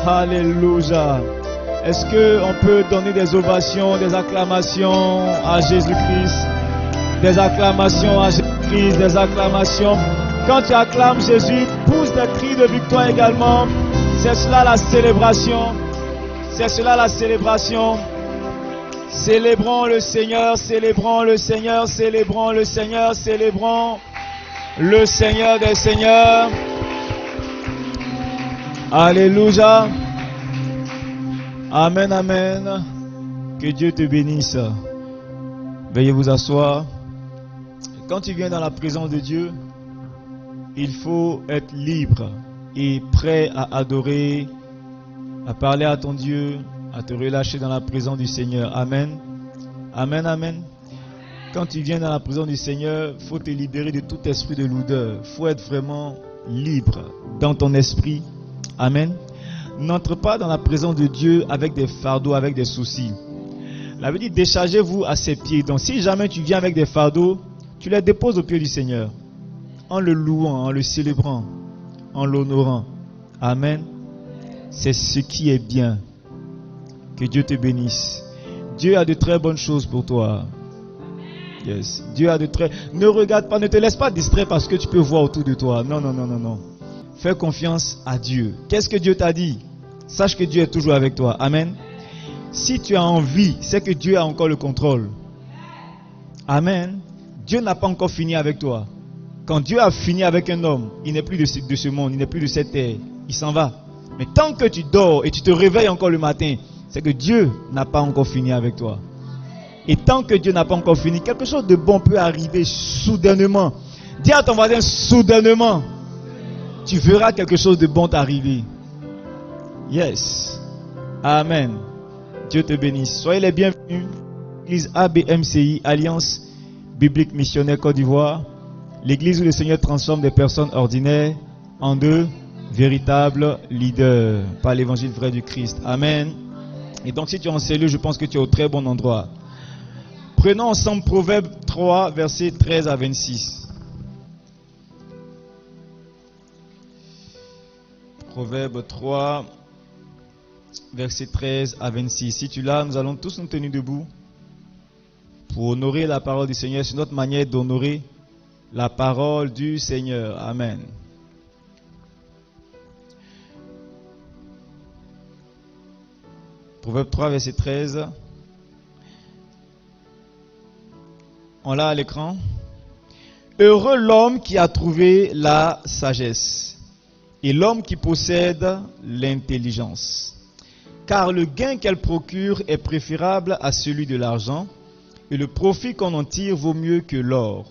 Alléluia. Est-ce qu'on peut donner des ovations, des acclamations à Jésus-Christ? Des acclamations à Jésus-Christ, des acclamations. Quand tu acclames Jésus, pousse des cris de victoire également. C'est cela la célébration. C'est cela la célébration. Célébrons le Seigneur, célébrons le Seigneur, célébrons le Seigneur, célébrons le Seigneur des Seigneurs. Alléluia. Amen, amen. Que Dieu te bénisse. Veuillez vous asseoir. Quand tu viens dans la présence de Dieu, il faut être libre et prêt à adorer, à parler à ton Dieu, à te relâcher dans la présence du Seigneur. Amen. Amen, amen. Quand tu viens dans la présence du Seigneur, il faut te libérer de tout esprit de lourdeur. Il faut être vraiment libre dans ton esprit. Amen. N'entre pas dans la présence de Dieu avec des fardeaux, avec des soucis. La Bible dit, déchargez-vous à ses pieds. Donc si jamais tu viens avec des fardeaux, tu les déposes aux pieds du Seigneur. En le louant, en le célébrant, en l'honorant. Amen. C'est ce qui est bien. Que Dieu te bénisse. Dieu a de très bonnes choses pour toi. Yes. Dieu a de très... Ne regarde pas, ne te laisse pas distraire parce que tu peux voir autour de toi. Non, non, non, non, non. Fais confiance à Dieu. Qu'est-ce que Dieu t'a dit? Sache que Dieu est toujours avec toi. Amen. Si tu as envie, c'est que Dieu a encore le contrôle. Amen. Dieu n'a pas encore fini avec toi. Quand Dieu a fini avec un homme, il n'est plus de ce monde, il n'est plus de cette terre. Il s'en va. Mais tant que tu dors et tu te réveilles encore le matin, c'est que Dieu n'a pas encore fini avec toi. Et tant que Dieu n'a pas encore fini, quelque chose de bon peut arriver soudainement. Dis à ton voisin, soudainement, tu verras quelque chose de bon t'arriver. Yes. Amen. Dieu te bénisse. Soyez les bienvenus. L'église ABMCI, Alliance Biblique Missionnaire Côte d'Ivoire. L'église où le Seigneur transforme des personnes ordinaires en de véritables leaders par l'évangile vrai du Christ. Amen. Et donc si tu es en cellule, je pense que tu es au très bon endroit. Prenons ensemble Proverbe 3, versets 13 à 26. Proverbe 3, versets 13 à 26. Si tu l'as, nous allons tous nous tenir debout pour honorer la parole du Seigneur. C'est notre manière d'honorer la parole du Seigneur. Amen. Proverbe 3, verset 13. On l'a à l'écran. Heureux l'homme qui a trouvé la sagesse et l'homme qui possède l'intelligence. Car le gain qu'elle procure est préférable à celui de l'argent et le profit qu'on en tire vaut mieux que l'or.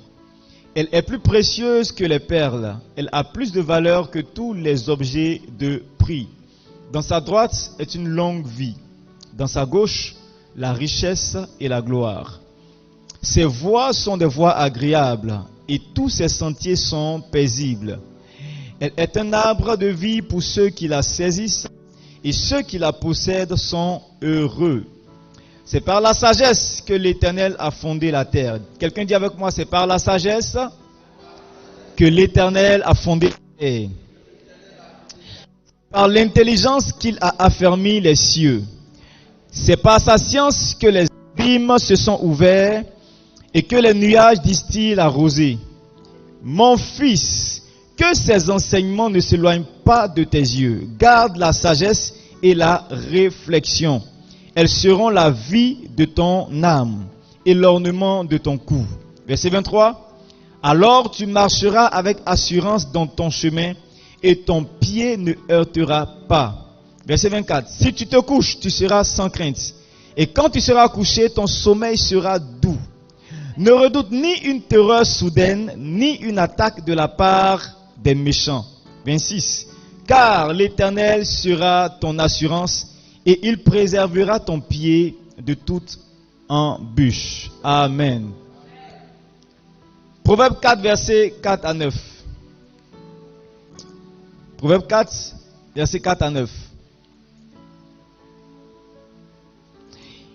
Elle est plus précieuse que les perles. Elle a plus de valeur que tous les objets de prix. Dans sa droite est une longue vie. Dans sa gauche, la richesse et la gloire. Ses voies sont des voies agréables et tous ses sentiers sont paisibles. Elle est un arbre de vie pour ceux qui la saisissent et ceux qui la possèdent sont heureux. C'est par la sagesse que l'Éternel a fondé la terre. Quelqu'un dit avec moi, c'est par la sagesse que l'Éternel a fondé la terre. Par l'intelligence qu'il a affermi les cieux. C'est par sa science que les abîmes se sont ouverts et que les nuages distillent la rosée. Mon fils, que ces enseignements ne s'éloignent pas de tes yeux. Garde la sagesse et la réflexion. Elles seront la vie de ton âme et l'ornement de ton cou. Verset 23. Alors tu marcheras avec assurance dans ton chemin et ton pied ne heurtera pas. Verset 24. Si tu te couches, tu seras sans crainte. Et quand tu seras couché, ton sommeil sera doux. Ne redoute ni une terreur soudaine, ni une attaque de la part des méchants. 26. Car l'Éternel sera ton assurance et il préservera ton pied de toute embûche. Amen. Proverbe 4, versets 4 à 9. Proverbe 4, versets 4 à 9.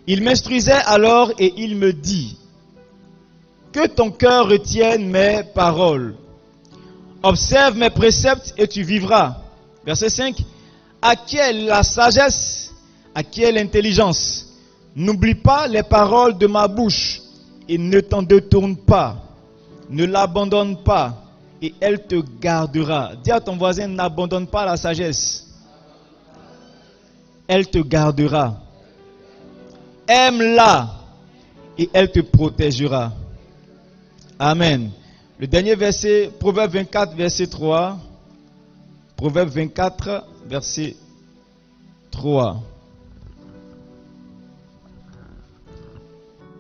Il m'instruisait alors et il me dit, que ton cœur retienne mes paroles. Observe mes préceptes et tu vivras. Verset 5. Acquiert la sagesse, acquiert l'intelligence. N'oublie pas les paroles de ma bouche et ne t'en détourne pas. Ne l'abandonne pas et elle te gardera. Dis à ton voisin, n'abandonne pas la sagesse. Elle te gardera. Aime-la et elle te protégera. Amen. Le dernier verset, Proverbe 24, verset 3. Proverbe 24, verset 3.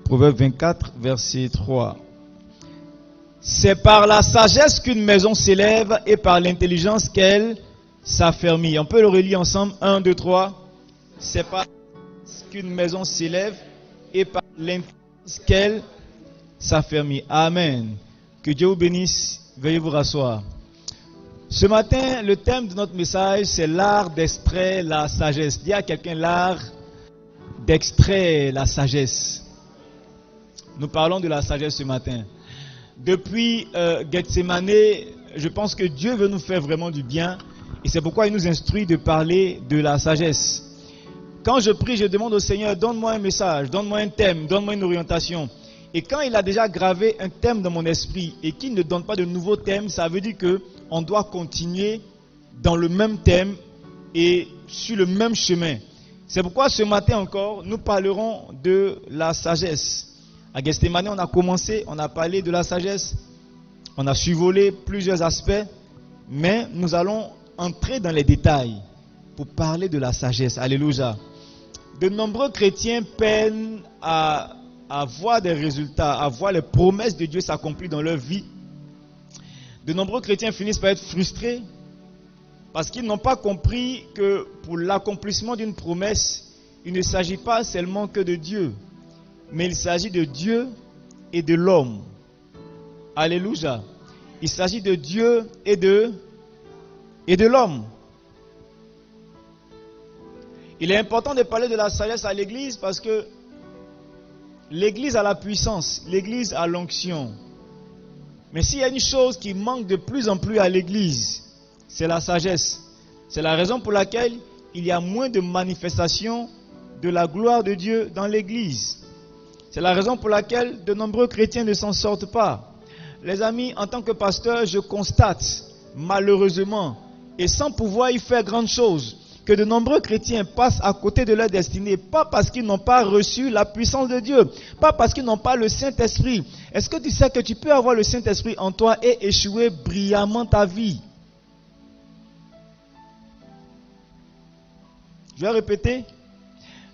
Proverbe 24, verset 3. C'est par la sagesse qu'une maison s'élève et par l'intelligence qu'elle s'affermit. On peut le relire ensemble. 1, 2, 3. C'est par la sagesse qu'une maison s'élève et par l'intelligence qu'elle s'affermit. Amen. Que Dieu vous bénisse. Veuillez vous rasseoir. Ce matin, le thème de notre message, c'est l'art d'extraire la sagesse. Dis à quelqu'un l'art d'extraire la sagesse. Nous parlons de la sagesse ce matin. Depuis Gethsemane, je pense que Dieu veut nous faire vraiment du bien. Et c'est pourquoi il nous instruit de parler de la sagesse. Quand je prie, je demande au Seigneur, donne-moi un message, donne-moi un thème, donne-moi une orientation. Et quand il a déjà gravé un thème dans mon esprit et qu'il ne donne pas de nouveaux thèmes, ça veut dire qu'on doit continuer dans le même thème et sur le même chemin. C'est pourquoi ce matin encore, nous parlerons de la sagesse. À Gethsemane, on a commencé, on a parlé de la sagesse, on a survolé plusieurs aspects, mais nous allons entrer dans les détails pour parler de la sagesse. Alléluia. De nombreux chrétiens peinent à voir des résultats, à voir les promesses de Dieu s'accomplir dans leur vie. De nombreux chrétiens finissent par être frustrés parce qu'ils n'ont pas compris que pour l'accomplissement d'une promesse, il ne s'agit pas seulement que de Dieu, mais il s'agit de Dieu et de l'homme. Alléluia. Il s'agit de Dieu et de l'homme. Il est important de parler de la sagesse à l'église parce que l'église a la puissance, l'église a l'onction. Mais s'il y a une chose qui manque de plus en plus à l'église, c'est la sagesse. C'est la raison pour laquelle il y a moins de manifestations de la gloire de Dieu dans l'église. C'est la raison pour laquelle de nombreux chrétiens ne s'en sortent pas. Les amis, en tant que pasteur, je constate malheureusement, et sans pouvoir y faire grande chose, que de nombreux chrétiens passent à côté de leur destinée, pas parce qu'ils n'ont pas reçu la puissance de Dieu, pas parce qu'ils n'ont pas le Saint-Esprit. Est-ce que tu sais que tu peux avoir le Saint-Esprit en toi et échouer brillamment ta vie? Je vais répéter.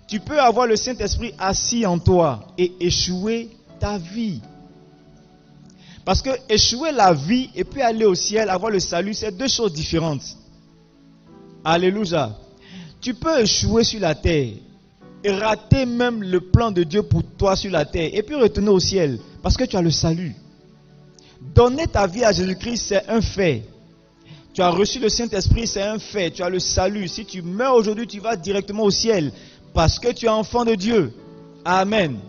Tu peux avoir le Saint-Esprit assis en toi et échouer ta vie. Parce que échouer la vie et puis aller au ciel, avoir le salut, c'est deux choses différentes. Alléluia. Tu peux échouer sur la terre et rater même le plan de Dieu pour toi sur la terre et puis retourner au ciel parce que tu as le salut. Donner ta vie à Jésus-Christ, c'est un fait. Tu as reçu le Saint-Esprit, c'est un fait. Tu as le salut. Si tu meurs aujourd'hui, tu vas directement au ciel parce que tu es enfant de Dieu. Amen.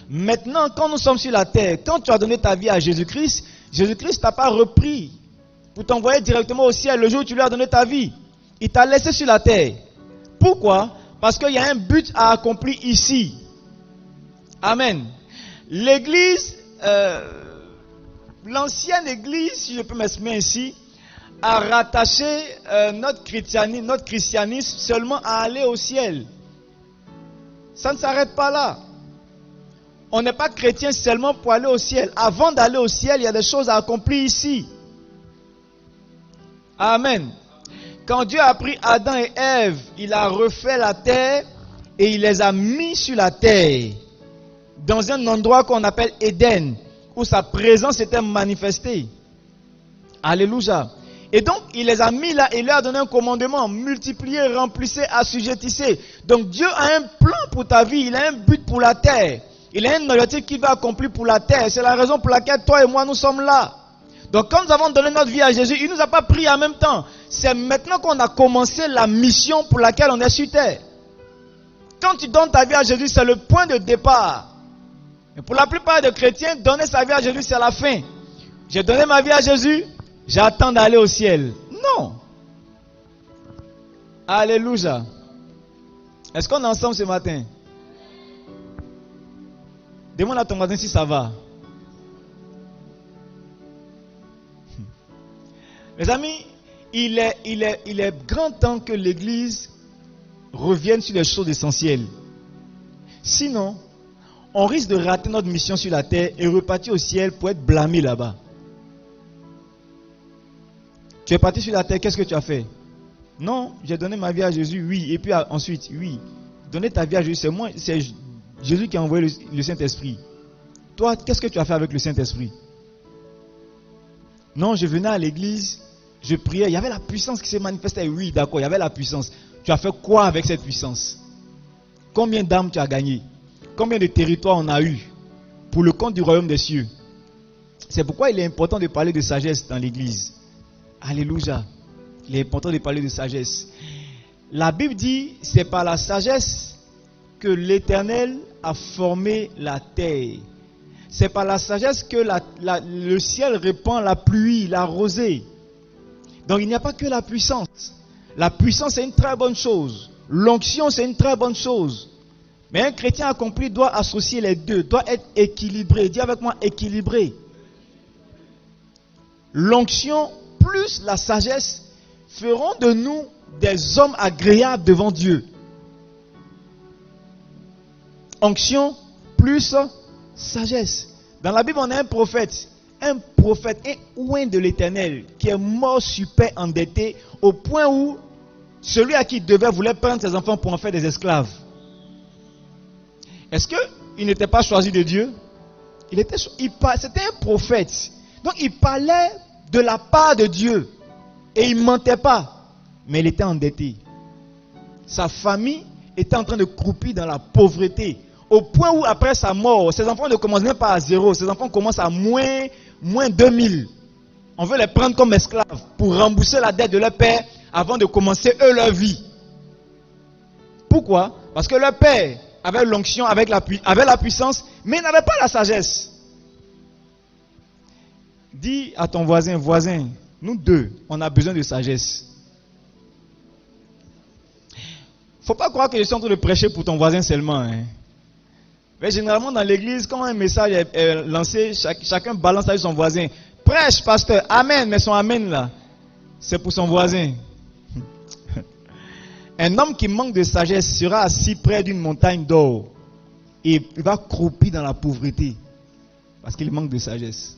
Maintenant, quand nous sommes sur la terre, quand tu as donné ta vie à Jésus-Christ, Jésus-Christ t'a pas repris pour t'envoyer directement au ciel le jour où tu lui as donné ta vie. Il t'a laissé sur la terre. Pourquoi? Parce qu'il y a un but à accomplir ici. Amen. L'église, l'ancienne église, si je peux m'exprimer ainsi, a rattaché notre christianisme seulement à aller au ciel. Ça ne s'arrête pas là. On n'est pas chrétien seulement pour aller au ciel. Avant d'aller au ciel, il y a des choses à accomplir ici. Amen. Quand Dieu a pris Adam et Ève, il a refait la terre et il les a mis sur la terre, dans un endroit qu'on appelle Éden, où sa présence était manifestée. Alléluia. Et donc, il les a mis là et il leur a donné un commandement: multipliez, remplissez, assujettissez. Donc, Dieu a un plan pour ta vie, il a un but pour la terre. Il a un objectif qu'il va accomplir pour la terre. C'est la raison pour laquelle toi et moi, nous sommes là. Donc, quand nous avons donné notre vie à Jésus, il ne nous a pas pris en même temps. C'est maintenant qu'on a commencé la mission pour laquelle on est sur terre. Quand tu donnes ta vie à Jésus, c'est le point de départ. Et pour la plupart des chrétiens, donner sa vie à Jésus, c'est la fin. J'ai donné ma vie à Jésus, j'attends d'aller au ciel. Non. Alléluia. Est-ce qu'on est ensemble ce matin? Demande à ton voisin si ça va. Mes amis, il est grand temps que l'Église revienne sur les choses essentielles. Sinon, on risque de rater notre mission sur la terre et repartir au ciel pour être blâmé là-bas. Tu es parti sur la terre, qu'est-ce que tu as fait? Non, j'ai donné ma vie à Jésus, oui. Et puis ensuite, oui. Donner ta vie à Jésus, c'est Jésus qui a envoyé le Saint-Esprit. Toi, qu'est-ce que tu as fait avec le Saint-Esprit? Non, je venais à l'église, je priais, il y avait la puissance qui se manifestait. Oui, d'accord, il y avait la puissance. Tu as fait quoi avec cette puissance? Combien d'âmes tu as gagné? Combien de territoires on a eu pour le compte du royaume des cieux? C'est pourquoi il est important de parler de sagesse dans l'église. Alléluia. Il est important de parler de sagesse. La Bible dit, c'est par la sagesse que l'Éternel a formé la terre. C'est par la sagesse que le ciel répand la pluie, la rosée. Donc il n'y a pas que la puissance. La puissance c'est une très bonne chose. L'onction c'est une très bonne chose. Mais un chrétien accompli doit associer les deux, doit être équilibré. Dis avec moi, équilibré. L'onction plus la sagesse feront de nous des hommes agréables devant Dieu. Onction plus sagesse. Dans la Bible, on a un prophète, un oint de l'Éternel, qui est mort super endetté, au point où celui à qui il devait voulait prendre ses enfants pour en faire des esclaves. Est-ce qu'il n'était pas choisi de Dieu? C'était un prophète. Donc il parlait de la part de Dieu. Et il ne mentait pas. Mais il était endetté. Sa famille était en train de croupir dans la pauvreté. Au point où après sa mort, ses enfants ne commencent même pas à zéro. Ses enfants commencent à moins 2000. On veut les prendre comme esclaves pour rembourser la dette de leur père avant de commencer eux leur vie. Pourquoi? Parce que leur père avait l'onction, avait la puissance, mais il n'avait pas la sagesse. Dis à ton voisin, nous deux, on a besoin de sagesse. Faut pas croire que je suis en train de prêcher pour ton voisin seulement. Mais généralement dans l'église, quand un message est lancé, chacun balance avec son voisin. Prêche, pasteur, amen, mais son amen là, c'est pour son voisin. Un homme qui manque de sagesse sera assis près d'une montagne d'or et il va croupir dans la pauvreté parce qu'il manque de sagesse.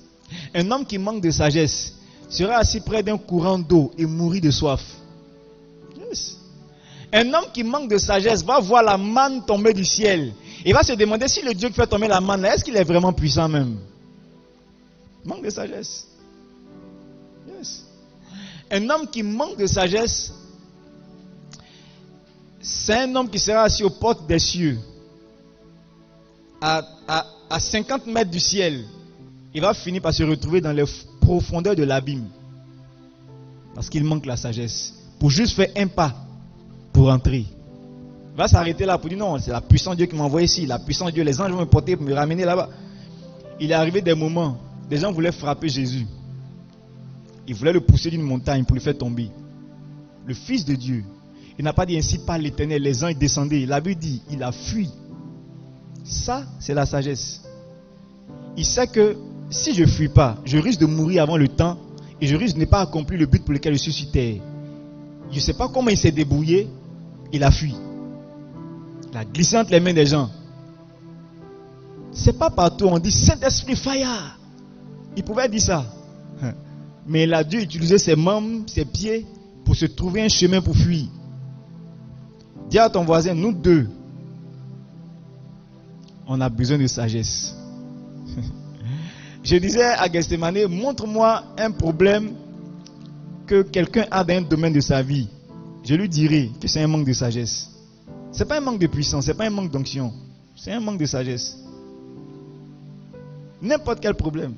Un homme qui manque de sagesse sera assis près d'un courant d'eau et mourir de soif. Yes. Un homme qui manque de sagesse va voir la manne tomber du ciel. Il va se demander si le Dieu qui fait tomber la manne, est-ce qu'il est vraiment puissant même? Manque de sagesse. Yes. Un homme qui manque de sagesse, c'est un homme qui sera assis aux portes des cieux, à 50 mètres du ciel. Il va finir par se retrouver dans les profondeurs de l'abîme. Parce qu'il manque la sagesse. Pour juste faire un pas pour entrer. Il va s'arrêter là pour dire non, c'est la puissance de Dieu qui m'a envoyé ici. La puissance de Dieu, les anges vont me porter pour me ramener là-bas. Il est arrivé des moments, des gens voulaient frapper Jésus. Ils voulaient le pousser d'une montagne pour le faire tomber. Le Fils de Dieu, il n'a pas dit ainsi par l'Éternel, les anges descendaient. La Bible dit, il a fui. Ça, c'est la sagesse. Il sait que si je ne fuis pas, je risque de mourir avant le temps et je risque de ne pas accomplir le but pour lequel je suis sur terre. Je ne sais pas comment il s'est débrouillé, il a fui. Il a glissé entre les mains des gens. C'est pas partout, on dit Saint-Esprit fire. Il pouvait dire ça. Mais il a dû utiliser ses membres, ses pieds pour se trouver un chemin pour fuir. Dis à ton voisin, nous deux, on a besoin de sagesse. Je disais à Gethsemane, montre-moi un problème que quelqu'un a dans un domaine de sa vie. Je lui dirai que c'est un manque de sagesse. Ce n'est pas un manque de puissance, ce n'est pas un manque d'onction. C'est un manque de sagesse. N'importe quel problème.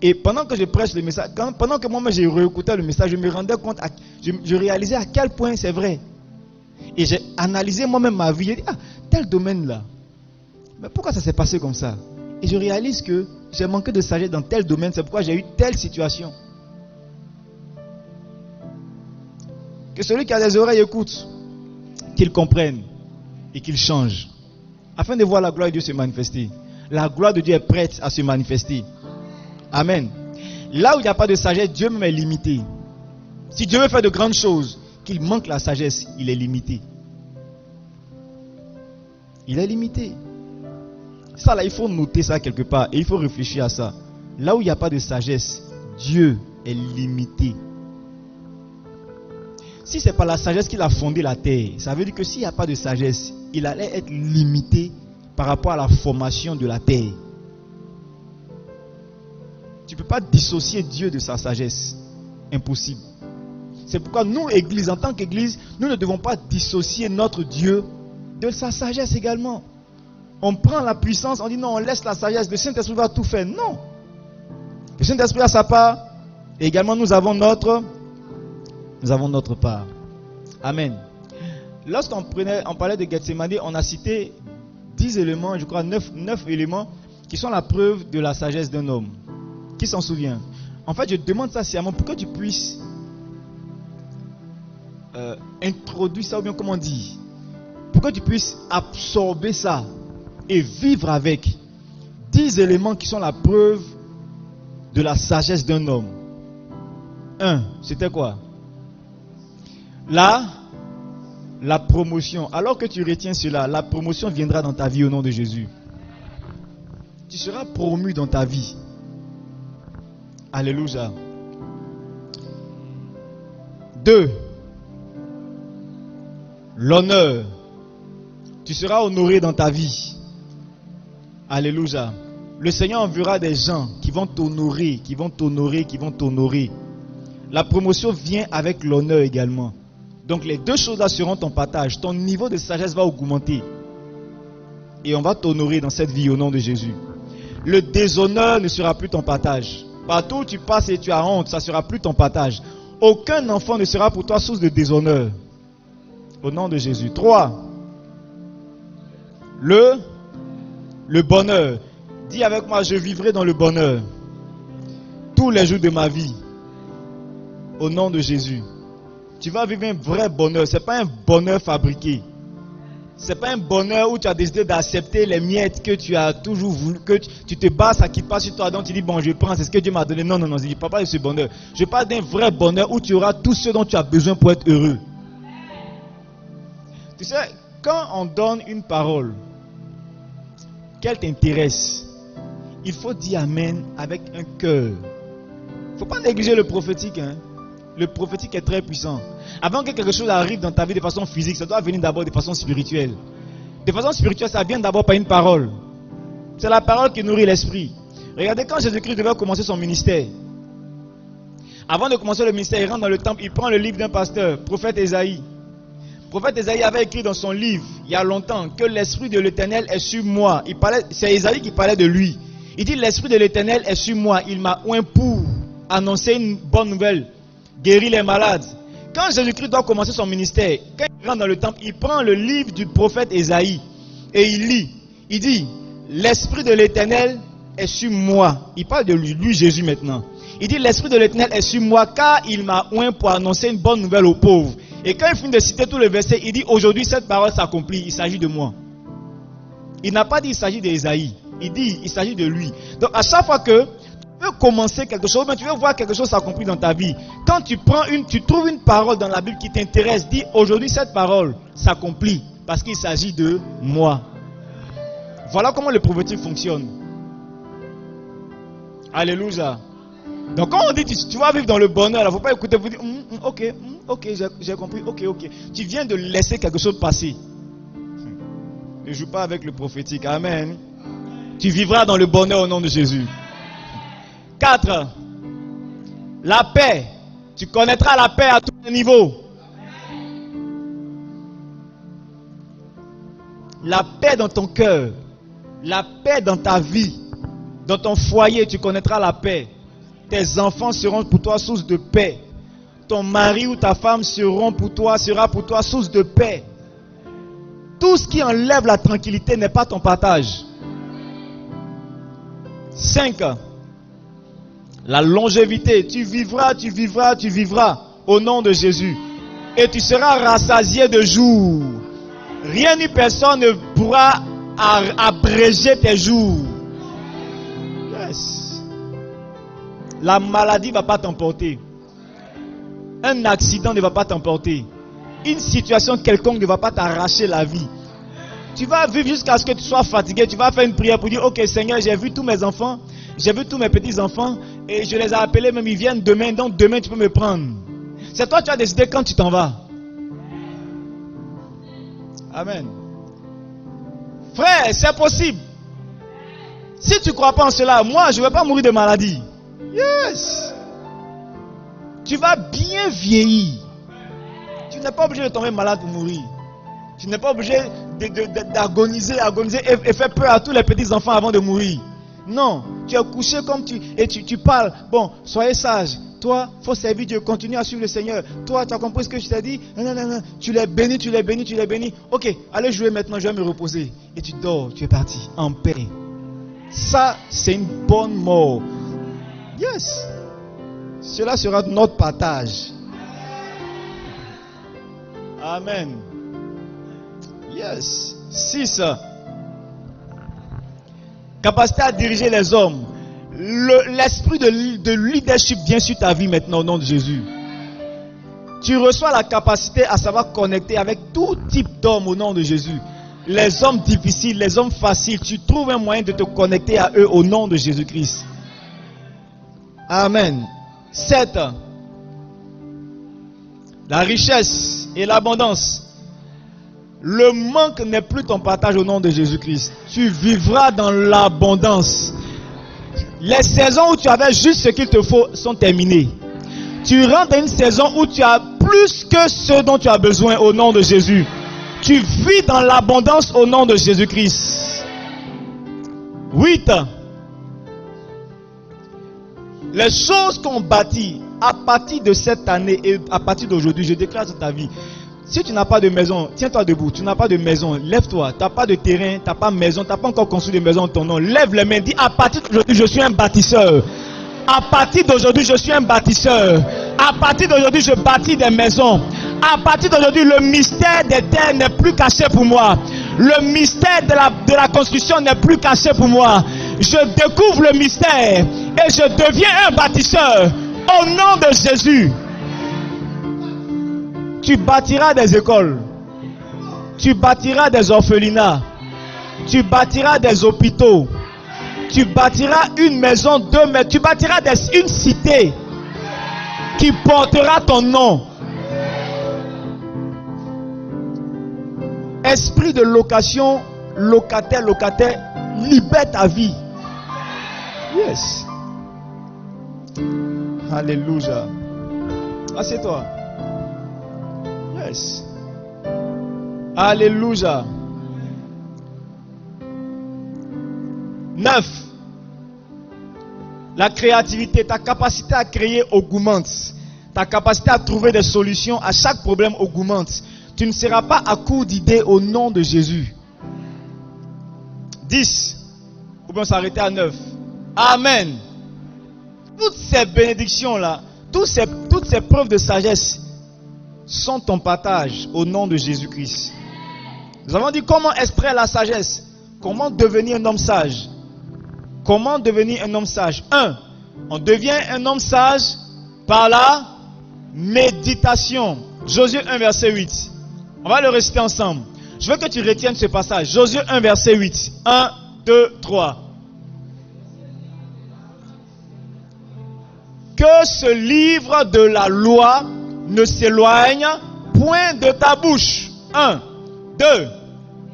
Et pendant que je prêche le message, pendant que moi-même j'ai réécouté le message, je me rendais compte, je réalisais à quel point c'est vrai. Et j'ai analysé moi-même ma vie. J'ai dit, tel domaine là, mais pourquoi ça s'est passé comme ça? Et je réalise que j'ai manqué de sagesse dans tel domaine, c'est pourquoi j'ai eu telle situation. Que celui qui a des oreilles écoute, qu'il comprenne et qu'il change, afin de voir la gloire de Dieu se manifester. La gloire de Dieu est prête à se manifester. Amen. Là où il n'y a pas de sagesse, Dieu même est limité. Si Dieu veut faire de grandes choses, qu'il manque la sagesse, il est limité. Il est limité. Ça là, il faut noter ça quelque part et il faut réfléchir à ça. Là où il n'y a pas de sagesse, Dieu est limité. Si ce n'est pas la sagesse qu'il a fondé la terre, ça veut dire que s'il n'y a pas de sagesse, il allait être limité par rapport à la formation de la terre. Tu ne peux pas dissocier Dieu de sa sagesse. Impossible. C'est pourquoi nous, Église, en tant qu'Église, nous ne devons pas dissocier notre Dieu de sa sagesse également. On prend la puissance, on dit non, on laisse la sagesse, le Saint-Esprit va tout faire. Non. Le Saint-Esprit a sa part, et également nous avons notre part. Amen. Lorsqu'on parlait de Gethsemane, on a cité 10 éléments, je crois 9 éléments, qui sont la preuve de la sagesse d'un homme. Qui s'en souvient? En fait, je demande ça sciemment pour que tu puisses introduire ça, ou bien comment dire, pour que tu puisses absorber ça et vivre avec 10 éléments qui sont la preuve de la sagesse d'un homme. 1, c'était quoi? Là, la promotion. Alors que tu retiens cela, la promotion viendra dans ta vie au nom de Jésus. Tu seras promu dans ta vie. Alléluia. 2, l'honneur. Tu seras honoré dans ta vie. Alléluia. Le Seigneur enverra des gens qui vont t'honorer, qui vont t'honorer, qui vont t'honorer. La promotion vient avec l'honneur également. Donc les deux choses-là seront ton partage. Ton niveau de sagesse va augmenter. Et on va t'honorer dans cette vie au nom de Jésus. Le déshonneur ne sera plus ton partage. Partout où tu passes et tu as honte, ça ne sera plus ton partage. Aucun enfant ne sera pour toi source de déshonneur. Au nom de Jésus. 3. Le bonheur. Dis avec moi, je vivrai dans le bonheur tous les jours de ma vie. Au nom de Jésus. Tu vas vivre un vrai bonheur. Ce n'est pas un bonheur fabriqué. Ce n'est pas un bonheur où tu as décidé d'accepter les miettes que tu as toujours voulu, que tu te bats, ça ne quitte pas sur toi. Donc tu dis, bon, je prends, c'est ce que Dieu m'a donné. Non, je ne parle pas de ce bonheur. Je parle d'un vrai bonheur où tu auras tout ce dont tu as besoin pour être heureux. Tu sais, quand on donne une parole, qu'elle t'intéresse, il faut dire Amen avec un cœur. Il ne faut pas négliger le prophétique. Le prophétique est très puissant. Avant que quelque chose arrive dans ta vie de façon physique, ça doit venir d'abord de façon spirituelle. De façon spirituelle, ça vient d'abord par une parole. C'est la parole qui nourrit l'esprit. Regardez, quand Jésus-Christ devait commencer son ministère, avant de commencer le ministère, il rentre dans le temple, il prend le livre d'un pasteur, prophète Ésaïe. Le prophète Ésaïe avait écrit dans son livre, il y a longtemps, que l'esprit de l'Éternel est sur moi. C'est Ésaïe qui parlait de lui. Il dit, l'esprit de l'Éternel est sur moi. Il m'a oint pour annoncer une bonne nouvelle, guérir les malades. Quand Jésus-Christ doit commencer son ministère, quand il rentre dans le temple, il prend le livre du prophète Ésaïe et il lit. Il dit, l'esprit de l'Éternel est sur moi. Il parle de lui, Jésus maintenant. Il dit, l'esprit de l'Éternel est sur moi car il m'a oint pour annoncer une bonne nouvelle aux pauvres. Et quand il finit de citer tous les versets, il dit, aujourd'hui cette parole s'accomplit, il s'agit de moi. Il n'a pas dit il s'agit d'Ésaïe. Il dit il s'agit de lui. Donc à chaque fois que tu veux commencer quelque chose, mais tu veux voir quelque chose s'accomplir dans ta vie, quand tu trouves une parole dans la Bible qui t'intéresse, dis aujourd'hui cette parole s'accomplit parce qu'il s'agit de moi. Voilà comment le prophétique fonctionne. Alléluia. Donc quand on dit tu vas vivre dans le bonheur, il ne faut pas écouter, vous dire ok, j'ai compris, ok. Tu viens de laisser quelque chose passer. Ne joue pas avec le prophétique. Amen. Tu vivras dans le bonheur au nom de Jésus. 4. La paix. Tu connaîtras la paix à tous les niveaux. La paix dans ton cœur. La paix dans ta vie. Dans ton foyer, tu connaîtras la paix. Tes enfants seront pour toi source de paix. Ton mari ou ta femme sera pour toi source de paix. Tout ce qui enlève la tranquillité n'est pas ton partage. 5. La longévité. Tu vivras au nom de Jésus. et tu seras rassasié de jours. Rien ni personne ne pourra abréger tes jours. Yes. La maladie ne va pas t'emporter. Un accident ne va pas t'emporter. Une situation quelconque ne va pas t'arracher la vie. Tu vas vivre jusqu'à ce que tu sois fatigué. Tu vas faire une prière pour dire, ok Seigneur, j'ai vu tous mes enfants, j'ai vu tous mes petits-enfants, et je les ai appelés, même ils viennent demain, donc demain tu peux me prendre. C'est toi qui as décidé quand tu t'en vas. Amen. Frère, c'est possible. Si tu ne crois pas en cela, moi je ne vais pas mourir de maladie. Yes. Tu vas bien vieillir. Tu n'es pas obligé de tomber malade pour mourir. Tu n'es pas obligé d'agoniser et faire peur à tous les petits-enfants avant de mourir. Non, tu es couché comme tu parles. Bon, soyez sage. Toi, il faut servir Dieu. Continue à suivre le Seigneur. Toi, tu as compris ce que je t'ai dit? Non. Tu les bénis, tu les bénis, tu les bénis. Ok, allez jouer maintenant, je vais me reposer. Et tu dors, tu es parti en paix. Ça, c'est une bonne mort. Yes. Cela sera notre partage. Amen. Yes. 6. Capacité à diriger les hommes. L'esprit de leadership vient sur ta vie maintenant au nom de Jésus. Tu reçois la capacité à savoir connecter avec tout type d'hommes au nom de Jésus. Les hommes difficiles, les hommes faciles, tu trouves un moyen de te connecter à eux au nom de Jésus-Christ. Amen. 7. La richesse et l'abondance. Le manque n'est plus ton partage au nom de Jésus-Christ. Tu vivras dans l'abondance. Les saisons où tu avais juste ce qu'il te faut sont terminées. Tu rentres dans une saison où tu as plus que ce dont tu as besoin au nom de Jésus. Tu vis dans l'abondance au nom de Jésus-Christ. 8. Les choses qu'on bâtit à partir de cette année et à partir d'aujourd'hui, je déclare sur ta vie. Si tu n'as pas de maison, tiens-toi debout. Tu n'as pas de maison, lève-toi. Tu n'as pas de terrain, tu n'as pas de maison, tu n'as pas encore construit de maison en ton nom. Lève les mains, dis à partir d'aujourd'hui, je suis un bâtisseur. À partir d'aujourd'hui, je suis un bâtisseur. À partir d'aujourd'hui, je bâtis des maisons. À partir d'aujourd'hui, le mystère des terres n'est plus caché pour moi. Le mystère de la construction n'est plus caché pour moi. Je découvre le mystère et je deviens un bâtisseur. Au nom de Jésus. Tu bâtiras des écoles. Tu bâtiras des orphelinats. Tu bâtiras des hôpitaux. Tu bâtiras une maison, 2 mètres. Tu bâtiras une cité qui portera ton nom. Esprit de location, locataire, libère ta vie. Yes. Alléluia. Assieds-toi. Yes. Alléluia. 9. La créativité, ta capacité à créer augmente. Ta capacité à trouver des solutions à chaque problème augmente. Tu ne seras pas à court d'idées au nom de Jésus. 10. Ou bien s'arrêter à 9. Amen. Toutes ces bénédictions-là, toutes ces preuves de sagesse sont ton partage au nom de Jésus-Christ. Nous avons dit comment extraire la sagesse. Comment devenir un homme sage. Comment devenir un homme sage? 1. On devient un homme sage par la méditation. Josué 1 verset 8. On va le réciter ensemble. Je veux que tu retiennes ce passage. Josué 1 verset 8. 1, 2, 3. Que ce livre de la loi ne s'éloigne point de ta bouche. 1, 2.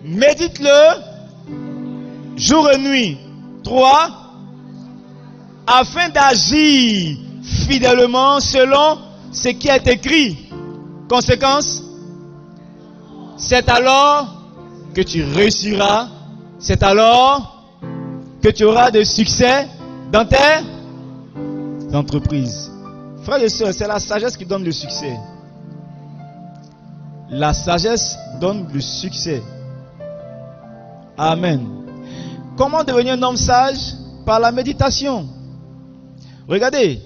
Médite-le jour et nuit. 3. Afin d'agir fidèlement selon ce qui est écrit. Conséquence, c'est alors que tu réussiras. C'est alors que tu auras de succès dans tes entreprises. Frères et sœurs, c'est la sagesse qui donne le succès. La sagesse donne le succès. Amen. Comment devenir un homme sage? Par la méditation. Regardez.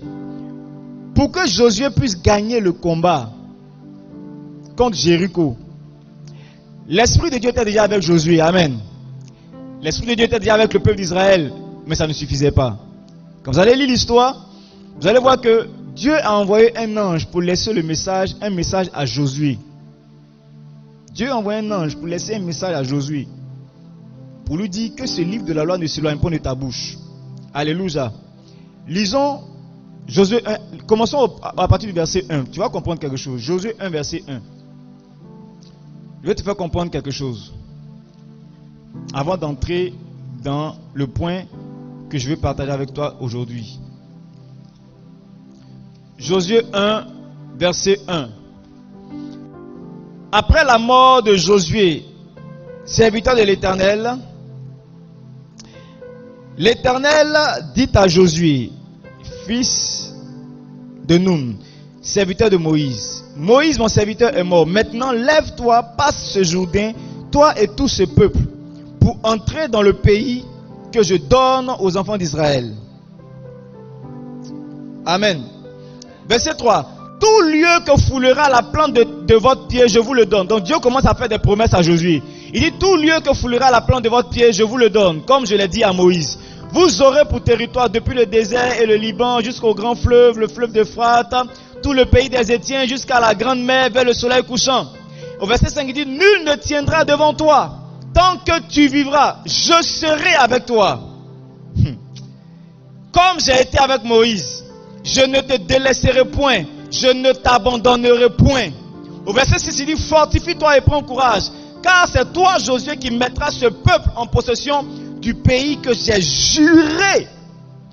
Pour que Josué puisse gagner le combat, contre Jéricho. L'Esprit de Dieu était déjà avec Josué. Amen. L'Esprit de Dieu était déjà avec le peuple d'Israël. Mais ça ne suffisait pas. Quand vous allez lire l'histoire, vous allez voir que Dieu a envoyé un ange pour laisser un message à Josué. Dieu a envoyé un ange pour laisser un message à Josué. Pour lui dire que ce livre de la loi ne s'éloigne pas de ta bouche. Alléluia. Lisons Josué 1. Commençons à partir du verset 1. Tu vas comprendre quelque chose. Josué 1, verset 1. Je vais te faire comprendre quelque chose. Avant d'entrer dans le point que je vais partager avec toi aujourd'hui. Josué 1, verset 1. Après la mort de Josué, serviteur de l'Éternel, l'Éternel dit à Josué, fils de Nun, serviteur de Moïse, Moïse, mon serviteur, est mort. Maintenant, lève-toi, passe ce Jourdain, toi et tout ce peuple, pour entrer dans le pays que je donne aux enfants d'Israël. Amen. Verset 3. Tout lieu que foulera la plante de votre pied, je vous le donne. Donc Dieu commence à faire des promesses à Josué. Il dit, tout lieu que foulera la plante de votre pied, je vous le donne, comme je l'ai dit à Moïse. Vous aurez pour territoire depuis le désert et le Liban jusqu'au grand fleuve, le fleuve d'Euphrate, tout le pays des Étiens jusqu'à la grande mer vers le soleil couchant. Au verset 5, il dit, nul ne tiendra devant toi. Tant que tu vivras, je serai avec toi. Comme j'ai été avec Moïse, je ne te délaisserai point, je ne t'abandonnerai point. Au verset 6, il dit, fortifie-toi et prends courage, car c'est toi, Josué, qui mettras ce peuple en possession du pays que j'ai juré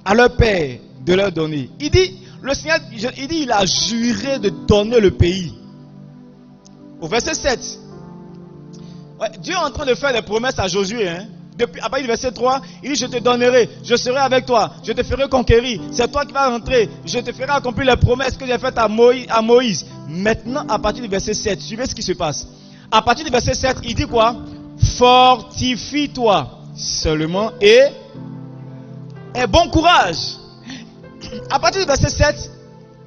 à leur père de leur donner. Il dit, le Seigneur, il a juré de donner le pays. Au verset 7, Dieu est en train de faire des promesses à Josué. Depuis, à partir du verset 3, il dit, je te donnerai, je serai avec toi, je te ferai conquérir, c'est toi qui vas rentrer, je te ferai accomplir les promesses que j'ai faites à Moïse. Maintenant, à partir du verset 7, suivez ce qui se passe. À partir du verset 7, il dit quoi? Fortifie-toi seulement et bon courage. À partir du verset 7,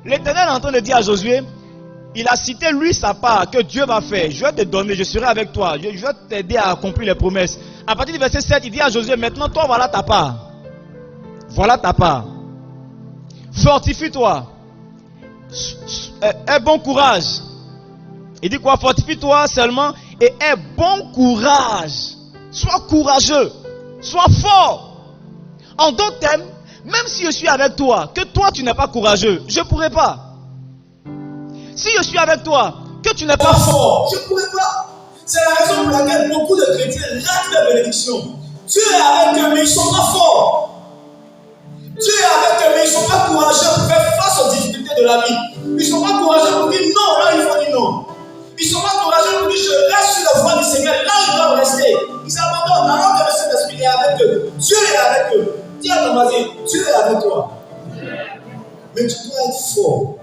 l'Éternel est en train de dire à Josué, il a cité lui sa part que Dieu va faire. Je vais te donner, je serai avec toi, je vais t'aider à accomplir les promesses. À partir du verset 7, il dit à Josué, maintenant toi voilà ta part. Voilà ta part. Fortifie-toi. Aie bon courage. Il dit quoi? Fortifie-toi seulement et aie bon courage. Sois courageux. Sois fort. En d'autres termes, même si je suis avec toi, que toi tu n'es pas courageux, je ne pourrai pas. Si je suis avec toi, que tu n'es pas fort, je ne pourrai pas. C'est la raison pour laquelle beaucoup de chrétiens ratent la bénédiction. Dieu est avec eux, mais ils ne sont pas forts. Dieu est avec eux, mais ils ne sont pas courageux pour faire face aux difficultés de la vie. Ils ne sont pas courageux pour dire non, là il faut dire non. Ils ne sont pas courageux pour dire je reste sur la voie du Seigneur, là ils doivent rester. Ils s'abandonnent alors que le Saint-Esprit est avec eux. Dieu est avec eux. Dis à ton voisin, Dieu est avec toi. Mais tu dois être fort.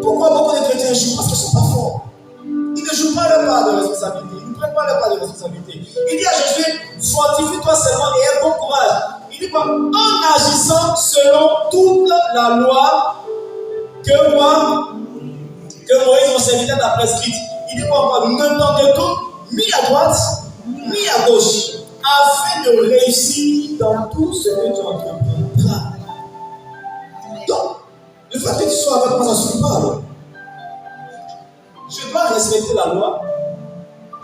Pourquoi beaucoup de chrétiens jouent? Parce qu'ils ne sont pas forts. Ils ne jouent pas leur part de responsabilité. Ils ne prennent pas leur part de responsabilité. Il dit à Josué, fortifie-toi seulement et aie bon courage. Il dit quoi? En agissant selon toute la loi que Moïse, mon serviteur, t'a prescrite. Il dit quoi? Ne t'en détourne ni à droite, ni à gauche, afin de réussir dans tout ce que tu entreprendras. Donc, le fait que tu sois avec moi, ça ne suffit pas alors. Je dois respecter la loi.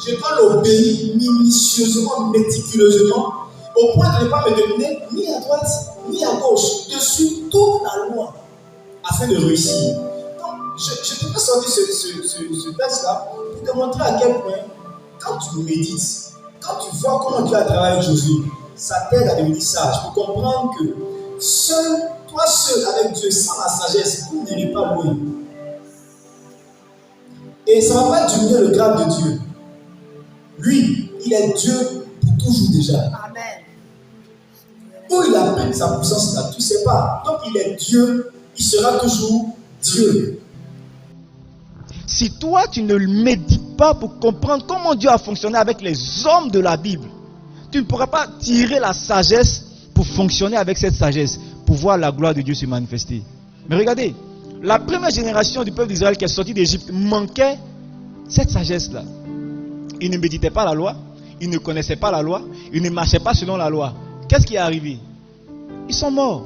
Je dois l'obéir minutieusement, méticuleusement, au point de ne pas me dominer ni à droite, ni à gauche. Je suis toute la loi afin de réussir. Donc, je te peux sortir ce texte-là pour te montrer à quel point, quand tu médites, quand tu vois comment Dieu a travaillé avec Josué, ça t'aide à devenir sage, pour comprendre que toi seul avec Dieu, sans la sagesse, vous n'irez pas loin. Et ça ne va pas diminuer le grade de Dieu. Lui, il est Dieu pour toujours déjà. Amen. Où il a pris sa puissance là, tu ne sais pas. Donc il est Dieu, il sera toujours Dieu. Si toi tu ne médites pas pour comprendre comment Dieu a fonctionné avec les hommes de la Bible, tu ne pourras pas tirer la sagesse pour fonctionner avec cette sagesse, pour voir la gloire de Dieu se manifester. Mais regardez, La première génération du peuple d'Israël qui est sorti d'Égypte manquait cette sagesse-là. Ils ne méditaient pas la loi, ils ne connaissaient pas la loi, ils ne marchaient pas selon la loi. Qu'est-ce qui est arrivé? Ils sont morts.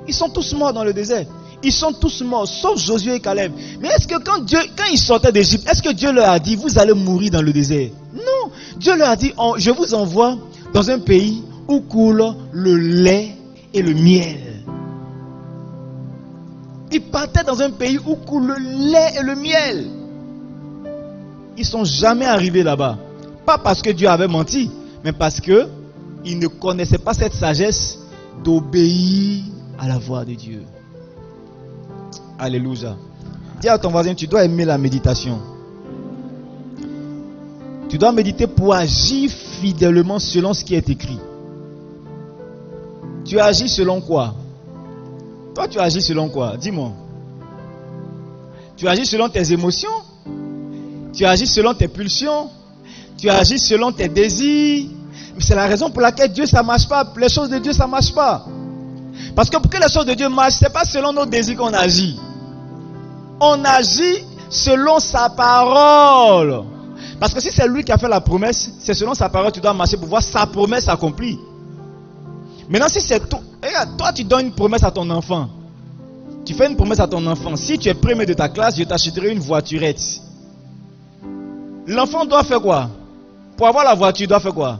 Ils sont tous morts dans le désert. Ils sont tous morts, sauf Josué et Caleb. Mais est-ce que quand ils sortaient d'Égypte, est-ce que Dieu leur a dit, vous allez mourir dans le désert? Non. Dieu leur a dit, je vous envoie dans un pays où coule le lait et le miel. Ils partaient dans un pays où coule le lait et le miel. Ils ne sont jamais arrivés là-bas. Pas parce que Dieu avait menti, mais parce que ils ne connaissaient pas cette sagesse d'obéir à la voix de Dieu. Alléluia. Dis à ton voisin, tu dois aimer la méditation. Tu dois méditer pour agir fidèlement selon ce qui est écrit. Tu agis selon quoi? Toi, tu agis selon quoi? Dis-moi. Tu agis selon tes émotions? Tu agis selon tes pulsions? Tu agis selon tes désirs? C'est la raison pour laquelle Dieu, ça ne marche pas. Les choses de Dieu, ça ne marche pas. Parce que pour que les choses de Dieu marchent, ce n'est pas selon nos désirs qu'on agit. On agit selon sa parole. Parce que si c'est lui qui a fait la promesse, c'est selon sa parole que tu dois marcher pour voir sa promesse accomplie. Maintenant, si c'est toi, regarde, toi tu donnes une promesse à ton enfant. Tu fais une promesse à ton enfant. Si tu es premier de ta classe, je t'achèterai une voiturette. L'enfant doit faire quoi? Pour avoir la voiture, il doit faire quoi?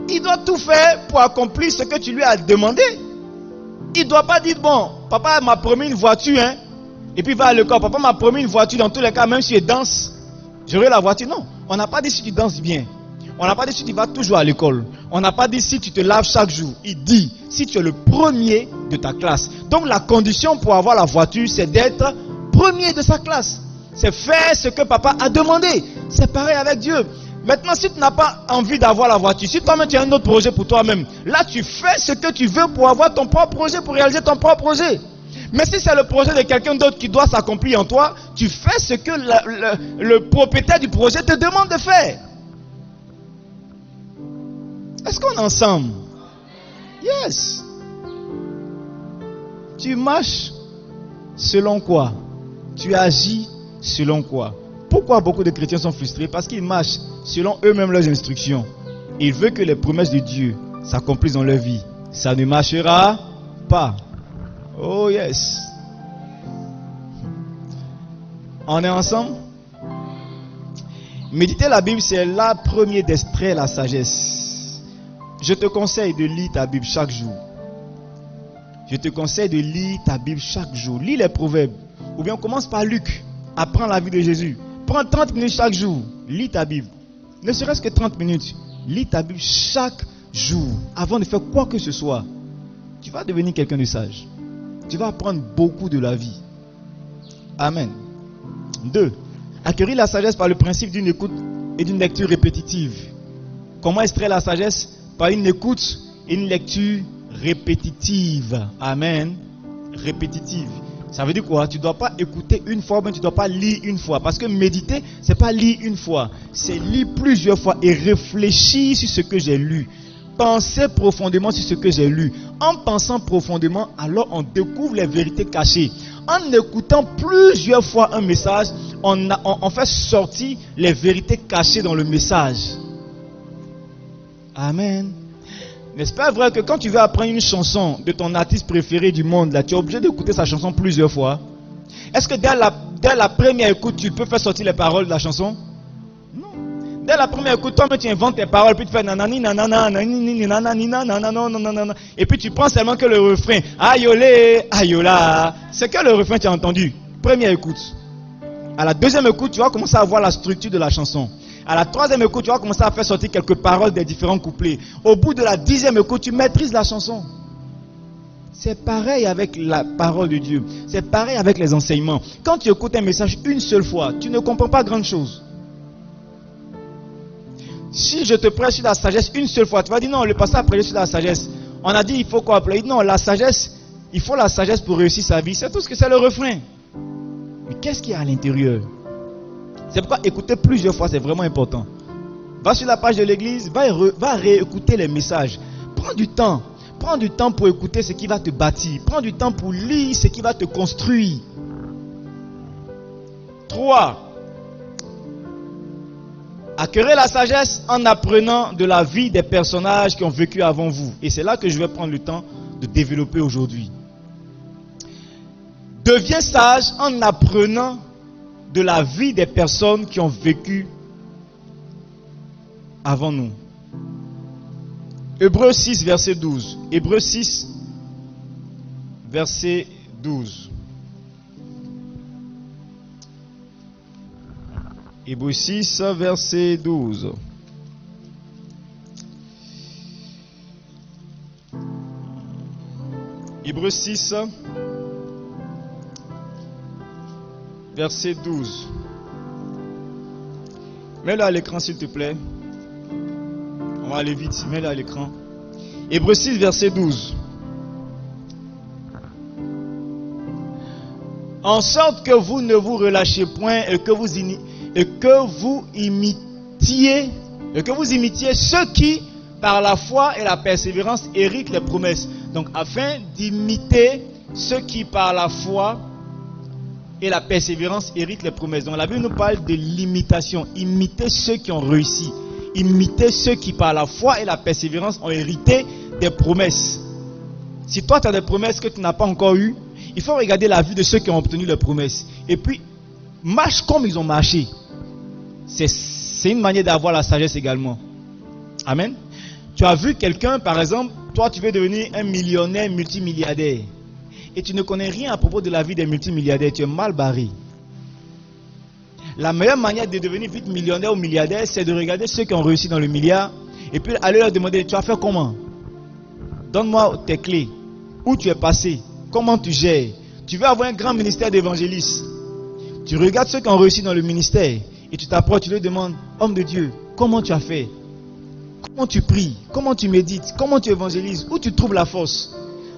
Il doit tout faire pour accomplir ce que tu lui as demandé. Il ne doit pas dire, bon, papa m'a promis une voiture, hein, et puis il va à l'école. Papa m'a promis une voiture, dans tous les cas, même si il danse, j'aurai la voiture. Non, on n'a pas dit si tu danses bien. On n'a pas dit si tu vas toujours à l'école. On n'a pas dit si tu te laves chaque jour. Il dit, si tu es le premier de ta classe. Donc la condition pour avoir la voiture, c'est d'être premier de sa classe. C'est faire ce que papa a demandé. C'est pareil avec Dieu. Maintenant, si tu n'as pas envie d'avoir la voiture, si toi-même tu as un autre projet pour toi-même, là tu fais ce que tu veux pour avoir ton propre projet, pour réaliser ton propre projet. Mais si c'est le projet de quelqu'un d'autre qui doit s'accomplir en toi, tu fais ce que le propriétaire du projet te demande de faire. Est-ce qu'on est ensemble? Yes. Tu marches selon quoi? Tu agis selon quoi? Pourquoi beaucoup de chrétiens sont frustrés? Parce qu'ils marchent selon eux-mêmes leurs instructions. Ils veulent que les promesses de Dieu s'accomplissent dans leur vie. Ça ne marchera pas. Oh yes. On est ensemble? Méditer la Bible, c'est la première d'extraire la sagesse. Je te conseille de lire ta Bible chaque jour. Je te conseille de lire ta Bible chaque jour. Lis les proverbes. Ou bien on commence par Luc. Apprends la vie de Jésus. Prends 30 minutes chaque jour. Lis ta Bible. Ne serait-ce que 30 minutes. Lis ta Bible chaque jour. Avant de faire quoi que ce soit. Tu vas devenir quelqu'un de sage. Tu vas apprendre beaucoup de la vie. Amen. 2. Acquérir la sagesse par le principe d'une écoute et d'une lecture répétitive. Comment extraire la sagesse? Par une écoute et une lecture répétitive. Amen. Répétitive. Ça veut dire quoi? Tu ne dois pas écouter une fois, mais tu ne dois pas lire une fois. Parce que méditer, ce n'est pas lire une fois. C'est lire plusieurs fois et réfléchir sur ce que j'ai lu. Penser profondément sur ce que j'ai lu. En pensant profondément, alors on découvre les vérités cachées. En écoutant plusieurs fois un message, on fait sortir les vérités cachées dans le message. Amen. N'est-ce pas vrai que quand tu veux apprendre une chanson de ton artiste préféré du monde, là, tu es obligé d'écouter sa chanson plusieurs fois? Est-ce que dès la première écoute, tu peux faire sortir les paroles de la chanson? Non. Dès la première écoute, toi-même tu inventes tes paroles, puis tu fais nanani, nanana, nanani, nanani, nanana, nanana, et puis tu prends seulement que le refrain. Aïolé, aïola. C'est que le refrain tu as entendu. Première écoute. À la deuxième écoute, tu vas commencer à voir la structure de la chanson. À la troisième écoute, tu vas commencer à faire sortir quelques paroles des différents couplets. Au bout de la 10e écoute, tu maîtrises la chanson. C'est pareil avec la parole de Dieu. C'est pareil avec les enseignements. Quand tu écoutes un message une seule fois, tu ne comprends pas grand chose. Si je te prêche sur la sagesse une seule fois, tu vas dire non, le pasteur a prêché sur la sagesse. On a dit il faut quoi appeler? Non, la sagesse, il faut la sagesse pour réussir sa vie. C'est tout ce que c'est le refrain. Mais qu'est-ce qu'il y a à l'intérieur? C'est pourquoi écouter plusieurs fois, c'est vraiment important. Va sur la page de l'église, va réécouter les messages. Prends du temps. Prends du temps pour écouter ce qui va te bâtir. Prends du temps pour lire ce qui va te construire. 3. Acquérez la sagesse en apprenant de la vie des personnages qui ont vécu avant vous. Et c'est là que je vais prendre le temps de développer aujourd'hui. Deviens sage en apprenant de la vie des personnes qui ont vécu avant nous. Hébreux 6, verset 12. Hébreux 6, verset 12. Hébreux 6, verset 12. Hébreux 6, verset 12. Mets-le à l'écran s'il te plaît. On va aller vite, mets-le à l'écran. Hébreux 6, verset 12. En sorte que vous ne vous relâchez point et que vous imitiez ceux qui, par la foi et la persévérance, héritent les promesses. Donc, afin d'imiter ceux qui, par la foi et la persévérance, héritent les promesses. Donc, la Bible nous parle de l'imitation. Imiter ceux qui ont réussi. Imiter ceux qui, par la foi et la persévérance, ont hérité des promesses. Si toi, tu as des promesses que tu n'as pas encore eues, il faut regarder la vie de ceux qui ont obtenu les promesses. Et puis, marche comme ils ont marché. C'est une manière d'avoir la sagesse également. Amen. Tu as vu quelqu'un, par exemple, toi tu veux devenir un millionnaire multimilliardaire. Et tu ne connais rien à propos de la vie des multimilliardaires. Tu es mal barré. La meilleure manière de devenir vite millionnaire ou milliardaire, c'est de regarder ceux qui ont réussi dans le milliard. Et puis aller leur demander, tu as fait comment? Donne-moi tes clés. Où tu es passé? Comment tu gères? Tu veux avoir un grand ministère d'évangéliste. Tu regardes ceux qui ont réussi dans le ministère. Et tu t'approches, tu leur demandes, homme de Dieu, comment tu as fait? Comment tu pries? Comment tu médites? Comment tu évangélises? Où tu trouves la force?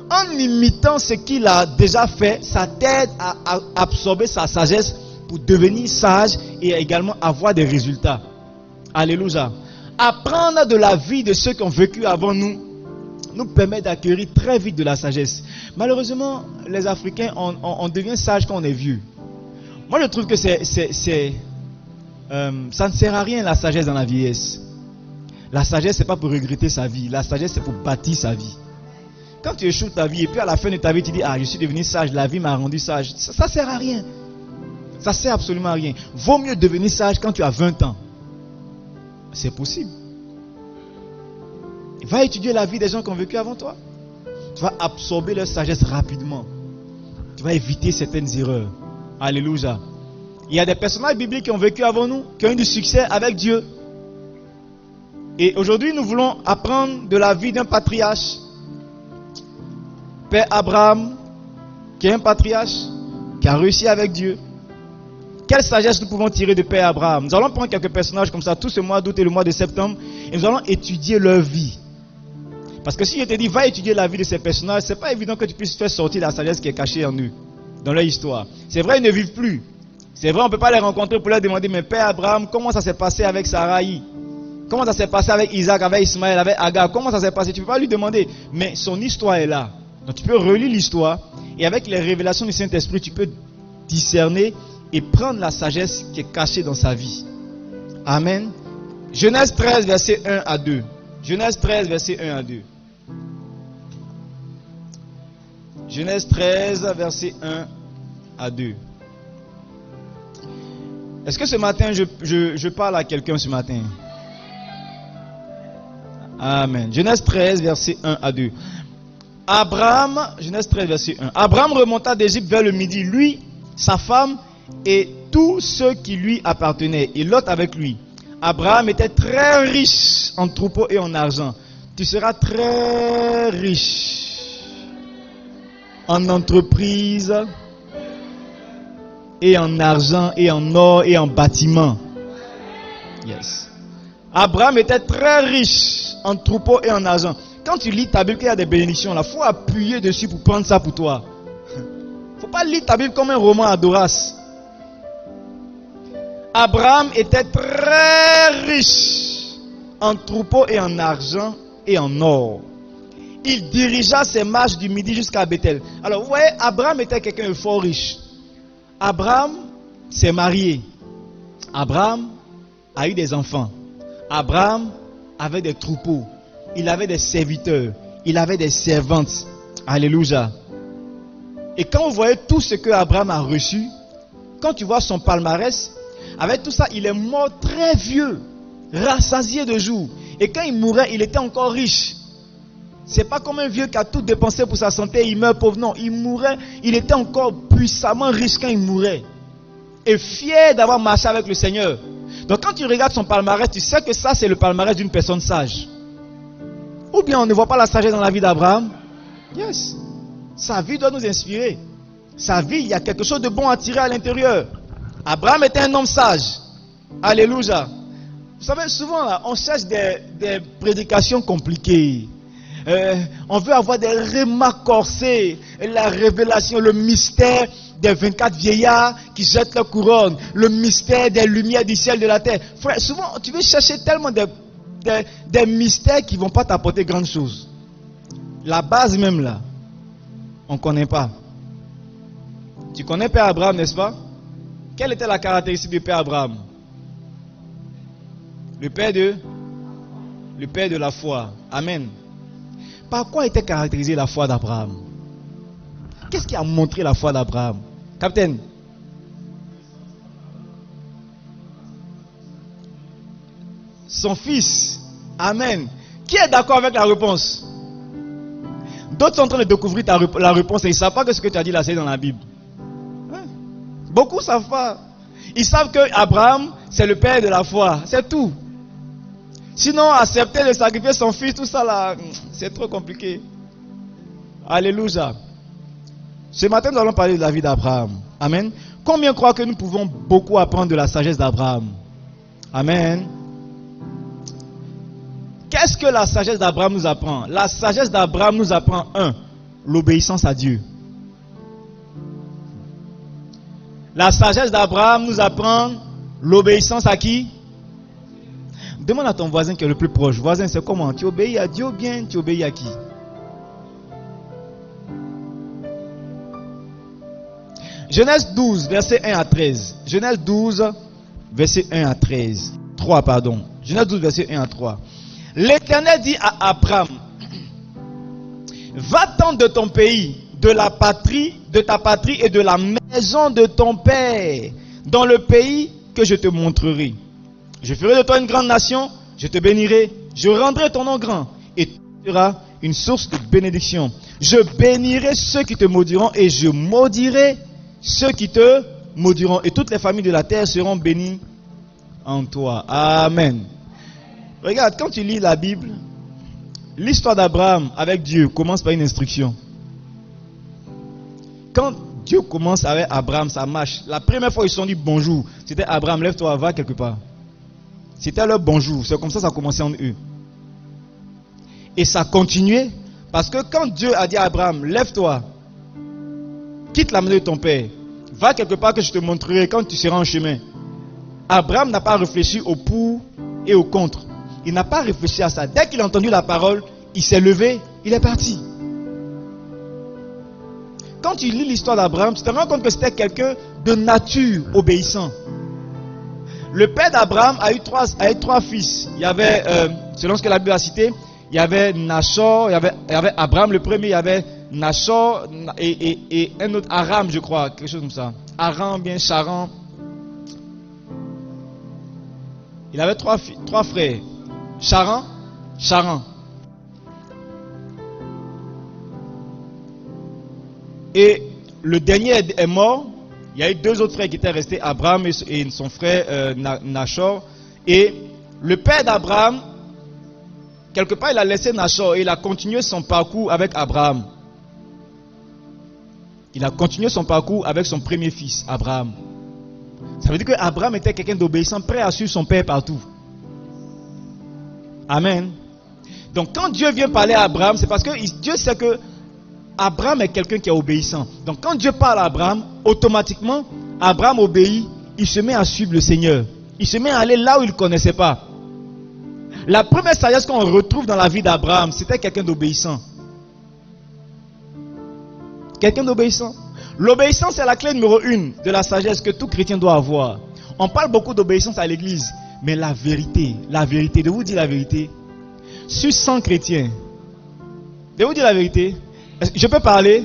En imitant ce qu'il a déjà fait, ça t'aide à absorber sa sagesse pour devenir sage et également avoir des résultats. Alléluia. Apprendre de la vie de ceux qui ont vécu avant nous nous permet d'acquérir très vite de la sagesse. Malheureusement, les Africains, on devient sage quand on est vieux. Moi, je trouve que ça ne sert à rien la sagesse dans la vieillesse. La sagesse, c'est pas pour regretter sa vie. La sagesse, c'est pour bâtir sa vie. Quand tu échoues ta vie et puis à la fin de ta vie, tu dis, ah, je suis devenu sage, la vie m'a rendu sage. Ça sert à rien. Ça sert absolument à rien. Vaut mieux devenir sage quand tu as 20 ans. C'est possible. Va étudier la vie des gens qui ont vécu avant toi. Tu vas absorber leur sagesse rapidement. Tu vas éviter certaines erreurs. Alléluia. Il y a des personnages bibliques qui ont vécu avant nous, qui ont eu du succès avec Dieu. Et aujourd'hui, nous voulons apprendre de la vie d'un patriarche. Père Abraham, qui est un patriarche, qui a réussi avec Dieu. Quelle sagesse nous pouvons tirer de Père Abraham? Nous allons prendre quelques personnages comme ça, tout ce mois d'août et le mois de septembre, et nous allons étudier leur vie. Parce que si je te dis, va étudier la vie de ces personnages, c'est pas évident que tu puisses faire sortir la sagesse qui est cachée en eux, dans leur histoire. C'est vrai, ils ne vivent plus. C'est vrai, on ne peut pas les rencontrer pour leur demander, mais Père Abraham, comment ça s'est passé avec Sarai? Comment ça s'est passé avec Isaac, avec Ismaël, avec Agar? Comment ça s'est passé? Tu ne peux pas lui demander, mais son histoire est là. Donc tu peux relire l'histoire, et avec les révélations du Saint-Esprit, tu peux discerner et prendre la sagesse qui est cachée dans sa vie. Amen. Genèse 13, verset 1 à 2. Genèse 13, verset 1 à 2. Genèse 13, verset 1 à 2. Est-ce que ce matin, je parle à quelqu'un ce matin? Amen. Genèse 13, verset 1 à 2. Abraham, Genèse 13, verset 1. Abraham remonta d'Égypte vers le midi, lui, sa femme et tous ceux qui lui appartenaient, et Lot avec lui. Abraham était très riche en troupeaux et en argent. Tu seras très riche en entreprise et en argent et en or et en bâtiment. Yes. Abraham était très riche en troupeaux et en argent. Quand tu lis ta Bible, qu'il y a des bénédictions, il faut appuyer dessus pour prendre ça pour toi. Il ne faut pas lire ta Bible comme un roman à Doras. Abraham était très riche en troupeaux et en argent et en or. il dirigea ses marches du midi jusqu'à Bethel. Alors, vous voyez, Abraham était quelqu'un de fort riche. Abraham s'est marié. Abraham a eu des enfants. Abraham avait des troupeaux. Il avait des serviteurs. Il avait des servantes. Alléluia. Et quand vous voyez tout ce que Abraham a reçu, quand tu vois son palmarès, avec tout ça, il est mort très vieux, rassasié de jours. Et quand il mourait, il était encore riche. C'est pas comme un vieux qui a tout dépensé pour sa santé et il meurt pauvre. Non, il mourait, il était encore puissamment riche quand il mourait. Et fier d'avoir marché avec le Seigneur. Donc quand tu regardes son palmarès, tu sais que ça c'est le palmarès d'une personne sage. Ou bien on ne voit pas la sagesse dans la vie d'Abraham. Yes. Sa vie doit nous inspirer. Sa vie, il y a quelque chose de bon à tirer à l'intérieur. Abraham était un homme sage. Alléluia. Vous savez, souvent là, on cherche des prédications compliquées. On veut avoir des remarques corsées, la révélation, le mystère des 24 vieillards qui jettent leur couronne, le mystère des lumières du ciel et de la terre. Frère, souvent tu veux chercher tellement des mystères qui ne vont pas t'apporter grande chose. La base même là, on ne connaît pas. Tu connais Père Abraham, n'est-ce pas? Quelle était la caractéristique du Père Abraham? Le père de la foi. Amen. Par quoi était caractérisée la foi d'Abraham? Qu'est-ce qui a montré la foi d'Abraham? Capitaine. Son fils. Amen. Qui est d'accord avec la réponse? D'autres sont en train de découvrir la réponse et ils ne savent pas que ce que tu as dit là, c'est dans la Bible. Hein? Beaucoup ne savent pas. Ils savent que Abraham, c'est le père de la foi. C'est tout. Sinon, accepter de sacrifier son fils, tout ça là, c'est trop compliqué. Alléluia. Ce matin, nous allons parler de la vie d'Abraham. Amen. Combien croient que nous pouvons beaucoup apprendre de la sagesse d'Abraham? Amen. Qu'est-ce que la sagesse d'Abraham nous apprend? La sagesse d'Abraham nous apprend, 1, l'obéissance à Dieu. La sagesse d'Abraham nous apprend l'obéissance à qui? Demande à ton voisin qui est le plus proche. Voisin, c'est comment? Tu obéis à Dieu ou bien tu obéis à qui? Genèse 12, verset 1 à 13. Genèse 12, verset 1 à 13. 3, pardon. Genèse 12, verset 1 à 3. L'Éternel dit à Abraham, va-t'en de ton pays, de la patrie, de ta patrie et de la maison de ton père, dans le pays que je te montrerai. Je ferai de toi une grande nation, je te bénirai, je rendrai ton nom grand, et tu seras une source de bénédiction. Je bénirai ceux qui te maudiront, et je maudirai ceux qui te maudiront, et toutes les familles de la terre seront bénies en toi. Amen. Regarde, quand tu lis la Bible, l'histoire d'Abraham avec Dieu commence par une instruction. Quand Dieu commence avec Abraham, ça marche. La première fois ils se sont dit bonjour, c'était Abraham, lève-toi, va quelque part. C'était leur bonjour, c'est comme ça que ça a commencé en eux. Et ça a continué, parce que quand Dieu a dit à Abraham, lève-toi, quitte la maison de ton père, va quelque part que je te montrerai quand tu seras en chemin. Abraham n'a pas réfléchi au pour et au contre. Il n'a pas réfléchi à ça. Dès qu'il a entendu la parole, il s'est levé, il est parti. Quand tu lis l'histoire d'Abraham, tu te rends compte que c'était quelqu'un de nature obéissant. Le père d'Abraham a eu trois fils. Il y avait, selon ce que la Bible a cité, il y avait Nachor, il y avait Abraham le premier, il y avait Nachor et un autre Aram, je crois, quelque chose comme ça. Aram, bien Charan. Il avait trois frères. Charan. Et le dernier est mort. Il y a eu deux autres frères qui étaient restés, Abraham et son frère Nachor. Et le père d'Abraham, quelque part, il a laissé Nachor et il a continué son parcours avec Abraham. Il a continué son parcours avec son premier fils, Abraham. Ça veut dire qu'Abraham était quelqu'un d'obéissant, prêt à suivre son père partout. Amen. Donc quand Dieu vient parler à Abraham, c'est parce que Dieu sait que Abraham est quelqu'un qui est obéissant. Donc quand Dieu parle à Abraham, automatiquement, Abraham obéit, il se met à suivre le Seigneur. Il se met à aller là où il ne connaissait pas. La première sagesse qu'on retrouve dans la vie d'Abraham, c'était quelqu'un d'obéissant. Quelqu'un d'obéissant. L'obéissance est la clé numéro 1 de la sagesse que tout chrétien doit avoir. On parle beaucoup d'obéissance à l'église, mais la vérité, de vous dire la vérité, sur 100 chrétiens, de vous dire la vérité, je peux parler?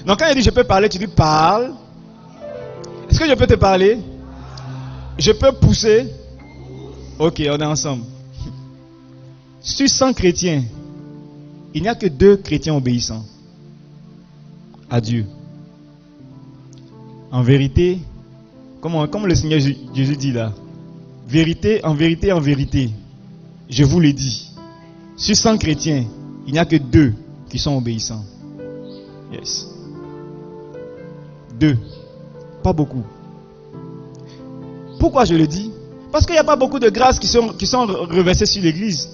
Non, quand il dit je peux parler, tu dis parle. Est-ce que je peux te parler? Je peux pousser? Ok, on est ensemble. Sur 100 chrétiens, il n'y a que 2 chrétiens obéissants à Dieu. En vérité, comme le Seigneur Jésus dit là, vérité, en vérité, je vous le dis, sur 100 chrétiens, il n'y a que 2 qui sont obéissants. Yes. 2. Pas beaucoup. Pourquoi je le dis? Parce qu'il n'y a pas beaucoup de grâces qui sont reversées sur l'église.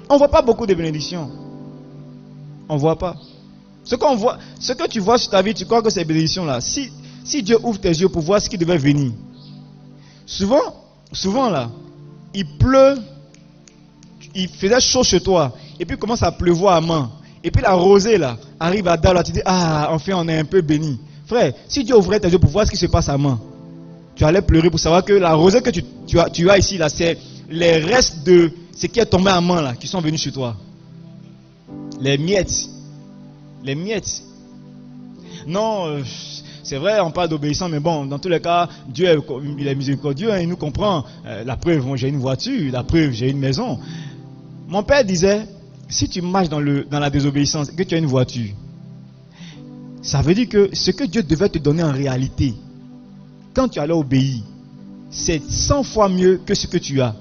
On ne voit pas beaucoup de bénédictions. On ne voit pas. Ce que tu vois sur ta vie, tu crois que c'est bénédiction là. Si Dieu ouvre tes yeux pour voir ce qui devait venir. Souvent là, il pleut, il faisait chaud chez toi, et puis il commence à pleuvoir à main. Et puis la rosée là, arrive à Dallas, tu dis, ah, enfin on est un peu béni. Frère, si Dieu ouvrait tes yeux pour voir ce qui se passe à main, tu allais pleurer pour savoir que la rosée que tu as ici là, c'est les restes de ce qui est tombé à main là, qui sont venus chez toi. Les miettes. Non, c'est vrai, on parle d'obéissance, mais bon, dans tous les cas, Dieu il est miséricordieux, hein, il nous comprend. La preuve, j'ai une voiture, la preuve, j'ai une maison. Mon père disait, si tu marches dans la désobéissance, que tu as une voiture, ça veut dire que ce que Dieu devait te donner en réalité, quand tu allais obéir, c'est 100 fois mieux que ce que tu as.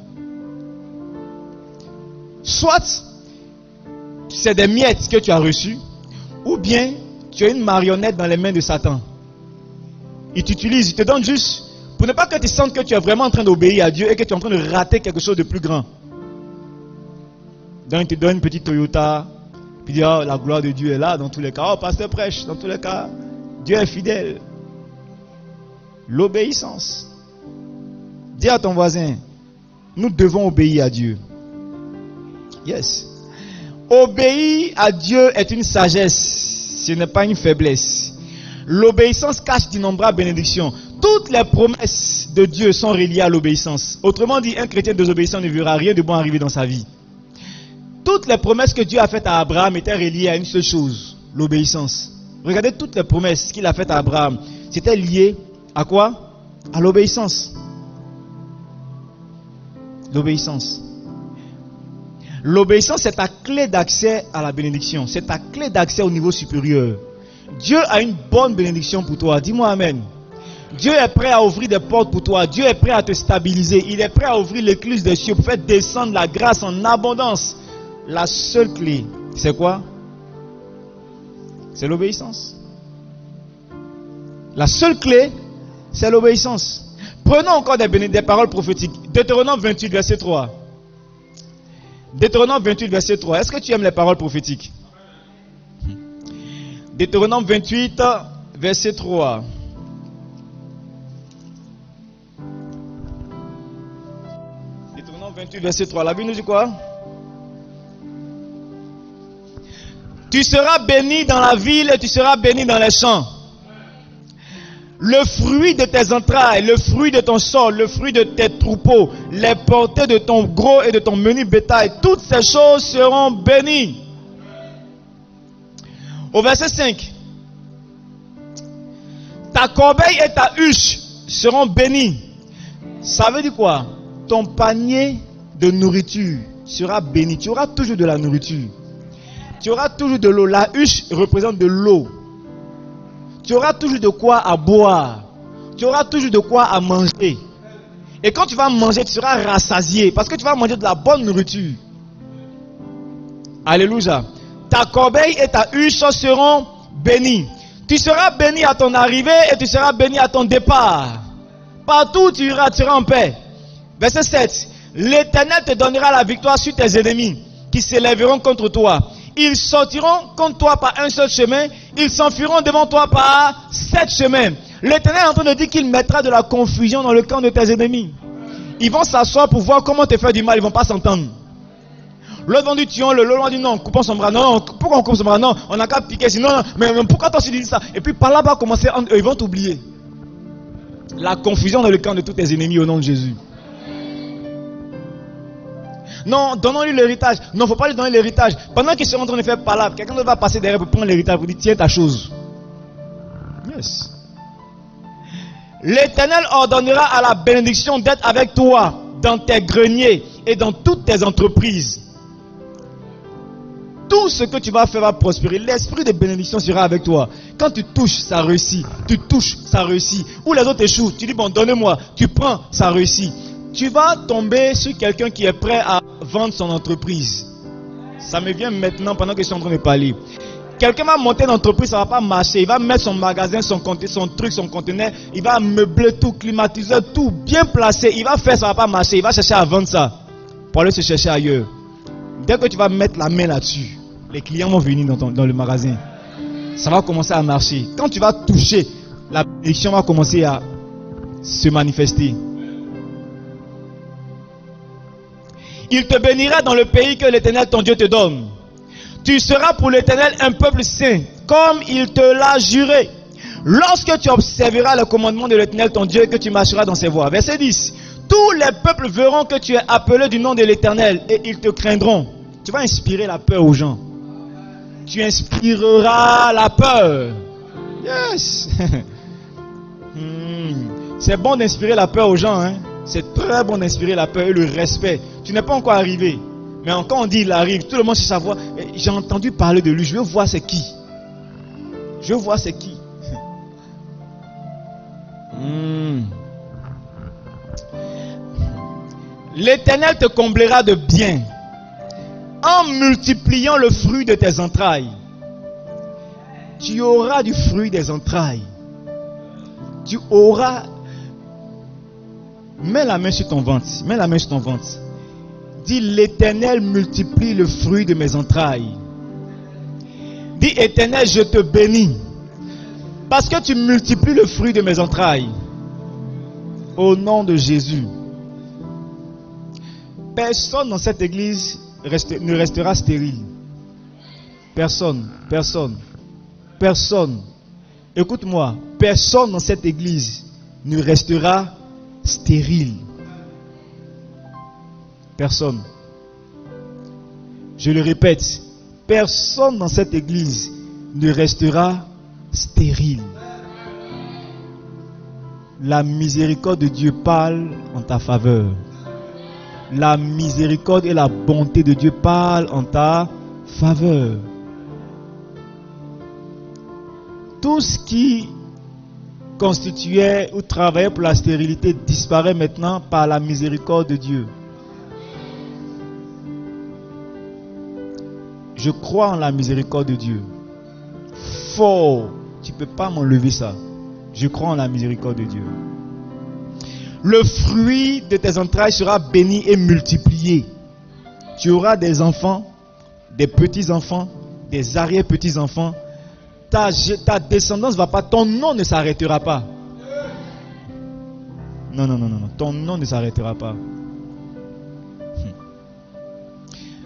Soit c'est des miettes que tu as reçues, ou bien tu as une marionnette dans les mains de Satan. Il t'utilise, il te donne juste pour ne pas que tu sentes que tu es vraiment en train d'obéir à Dieu et que tu es en train de rater quelque chose de plus grand. Donc il te donne une petite Toyota, puis il dit, oh, la gloire de Dieu est là dans tous les cas. Oh, pasteur prêche, dans tous les cas, Dieu est fidèle. L'obéissance. Dis à ton voisin, nous devons obéir à Dieu. Yes. Obéir à Dieu est une sagesse, ce n'est pas une faiblesse. L'obéissance cache d'innombrables bénédictions. Toutes les promesses de Dieu sont reliées à l'obéissance. Autrement dit, un chrétien désobéissant ne verra rien de bon arriver dans sa vie. Toutes les promesses que Dieu a faites à Abraham étaient reliées à une seule chose, l'obéissance. Regardez toutes les promesses qu'il a faites à Abraham. C'était lié à quoi? À l'obéissance. L'obéissance. L'obéissance, c'est ta clé d'accès à la bénédiction. C'est ta clé d'accès au niveau supérieur. Dieu a une bonne bénédiction pour toi. Dis-moi amen. Dieu est prêt à ouvrir des portes pour toi. Dieu est prêt à te stabiliser. Il est prêt à ouvrir l'écluse des cieux pour faire descendre la grâce en abondance. La seule clé, c'est quoi? C'est l'obéissance. La seule clé, c'est l'obéissance. Prenons encore des paroles prophétiques. Deutéronome 28, verset 3. Deutéronome 28, verset 3. Est-ce que tu aimes les paroles prophétiques? Deutéronome 28, verset 3. Deutéronome 28, verset 3. La Bible nous dit quoi? Tu seras béni dans la ville et tu seras béni dans les champs. Le fruit de tes entrailles, le fruit de ton sol, le fruit de tes troupeaux, les portées de ton gros et de ton menu bétail, toutes ces choses seront bénies. Au verset 5. Ta corbeille et ta huche seront bénies. Ça veut dire quoi? Ton panier de nourriture sera béni. Tu auras toujours de la nourriture. Tu auras toujours de l'eau. La huche représente de l'eau. Tu auras toujours de quoi à boire. Tu auras toujours de quoi à manger. Et quand tu vas manger, tu seras rassasié. Parce que tu vas manger de la bonne nourriture. Alléluia. Ta corbeille et ta huche seront bénies. Tu seras béni à ton arrivée et tu seras béni à ton départ. Partout où tu iras, tu seras en paix. Verset 7. L'Éternel te donnera la victoire sur tes ennemis qui s'élèveront contre toi. Ils sortiront contre toi par un seul chemin. Ils s'enfuiront devant toi par 7 chemins. L'Éternel est en train de dire qu'il mettra de la confusion dans le camp de tes ennemis. Ils vont s'asseoir pour voir comment te faire du mal. Ils ne vont pas s'entendre. L'autre vont dire tuons-le, l'autre vont dire non, coupons son bras. Non, pourquoi on coupe son bras? Non, on n'a qu'à piquer. Sinon, non, mais pourquoi toi tu dis ça? Et puis par là va commencer, ils vont t'oublier. La confusion dans le camp de tous tes ennemis au nom de Jésus. Non, donnons-lui l'héritage. Non, il ne faut pas lui donner l'héritage. Pendant qu'ils sont en train de faire palabre, quelqu'un va passer derrière pour prendre l'héritage, pour dire tiens ta chose. Yes. L'Éternel ordonnera à la bénédiction d'être avec toi dans tes greniers et dans toutes tes entreprises. Tout ce que tu vas faire va prospérer. L'esprit de bénédiction sera avec toi. Quand tu touches, ça réussit. Tu touches, ça réussit. Ou les autres échouent. Tu dis bon, donne-moi. Tu prends, ça réussit. Tu vas tomber sur quelqu'un qui est prêt à vendre son entreprise. Ça me vient maintenant pendant que je suis en train de parler. Quelqu'un va monter une entreprise, ça ne va pas marcher. Il va mettre son magasin, son truc, son conteneur. Il va meubler tout, climatiser tout, bien placé. Il va faire, ça ne va pas marcher. Il va chercher à vendre ça pour aller se chercher ailleurs. Dès que tu vas mettre la main là-dessus, les clients vont venir dans le magasin. Ça va commencer à marcher. Quand tu vas toucher, la bénédiction va commencer à se manifester. Il te bénira dans le pays que l'Éternel ton Dieu te donne. Tu seras pour l'Éternel un peuple saint, comme il te l'a juré. Lorsque tu observeras le commandement de l'Éternel ton Dieu, que tu marcheras dans ses voies. Verset 10. Tous les peuples verront que tu es appelé du nom de l'Éternel et ils te craindront. Tu vas inspirer la peur aux gens. Tu inspireras la peur. Yes. C'est bon d'inspirer la peur aux gens. Hein? C'est très bon d'inspirer la peur et le respect. Tu n'es pas encore arrivé. Mais quand on dit il arrive, tout le monde sait savoir. J'ai entendu parler de lui. Je veux voir c'est qui. Je veux voir c'est qui. L'Éternel te comblera de bien en multipliant le fruit de tes entrailles. Tu auras du fruit des entrailles. Tu auras. Mets la main sur ton ventre. Mets la main sur ton ventre. Dis l'Éternel multiplie le fruit de mes entrailles. Dis Éternel, je te bénis. Parce que tu multiplies le fruit de mes entrailles. Au nom de Jésus. Personne dans cette église ne restera stérile. Personne. Écoute-moi. Personne dans cette église ne restera stérile. Personne. Je le répète. Personne dans cette église ne restera stérile. La miséricorde de Dieu parle en ta faveur. La miséricorde et la bonté de Dieu parlent en ta faveur. Tout ce qui constituait ou travaillait pour la stérilité disparaît maintenant par la miséricorde de Dieu. Je crois en la miséricorde de Dieu. Fort, tu ne peux pas m'enlever ça. Je crois en la miséricorde de Dieu. Le fruit de tes entrailles sera béni et multiplié. Tu auras des enfants, des petits-enfants, des arrière-petits-enfants. Ta descendance ne va pas, ton nom ne s'arrêtera pas. Non, ton nom ne s'arrêtera pas.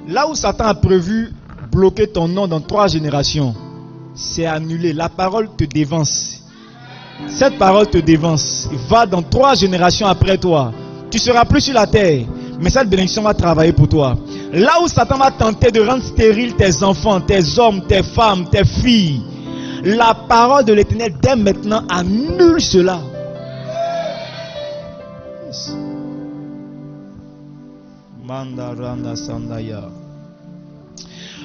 Là où Satan a prévu bloquer ton nom dans 3 générations, c'est annulé. La parole te dévance. Cette parole te dévance. Va dans 3 générations après toi. Tu seras plus sur la terre, mais cette bénédiction va travailler pour toi. Là où Satan va tenter de rendre stérile tes enfants, tes hommes, tes femmes, tes filles, la parole de l'Éternel dès maintenant annule cela. Yes. Mandaranda Sandaya.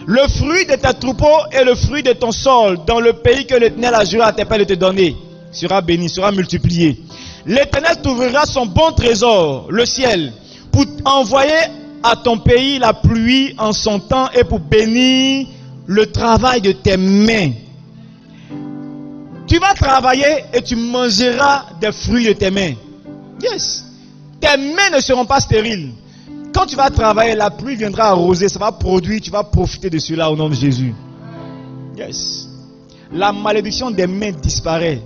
Le fruit de ta troupeau et le fruit de ton sol dans le pays que l'Éternel a juré à tes pères de te donner sera béni, sera multiplié. L'Éternel t'ouvrira son bon trésor, le ciel, pour envoyer à ton pays la pluie en son temps et pour bénir le travail de tes mains. Tu vas travailler et tu mangeras des fruits de tes mains. Yes. Tes mains ne seront pas stériles. Quand tu vas travailler, la pluie viendra arroser, ça va produire, tu vas profiter de cela au nom de Jésus. Yes. La malédiction des mains disparaît.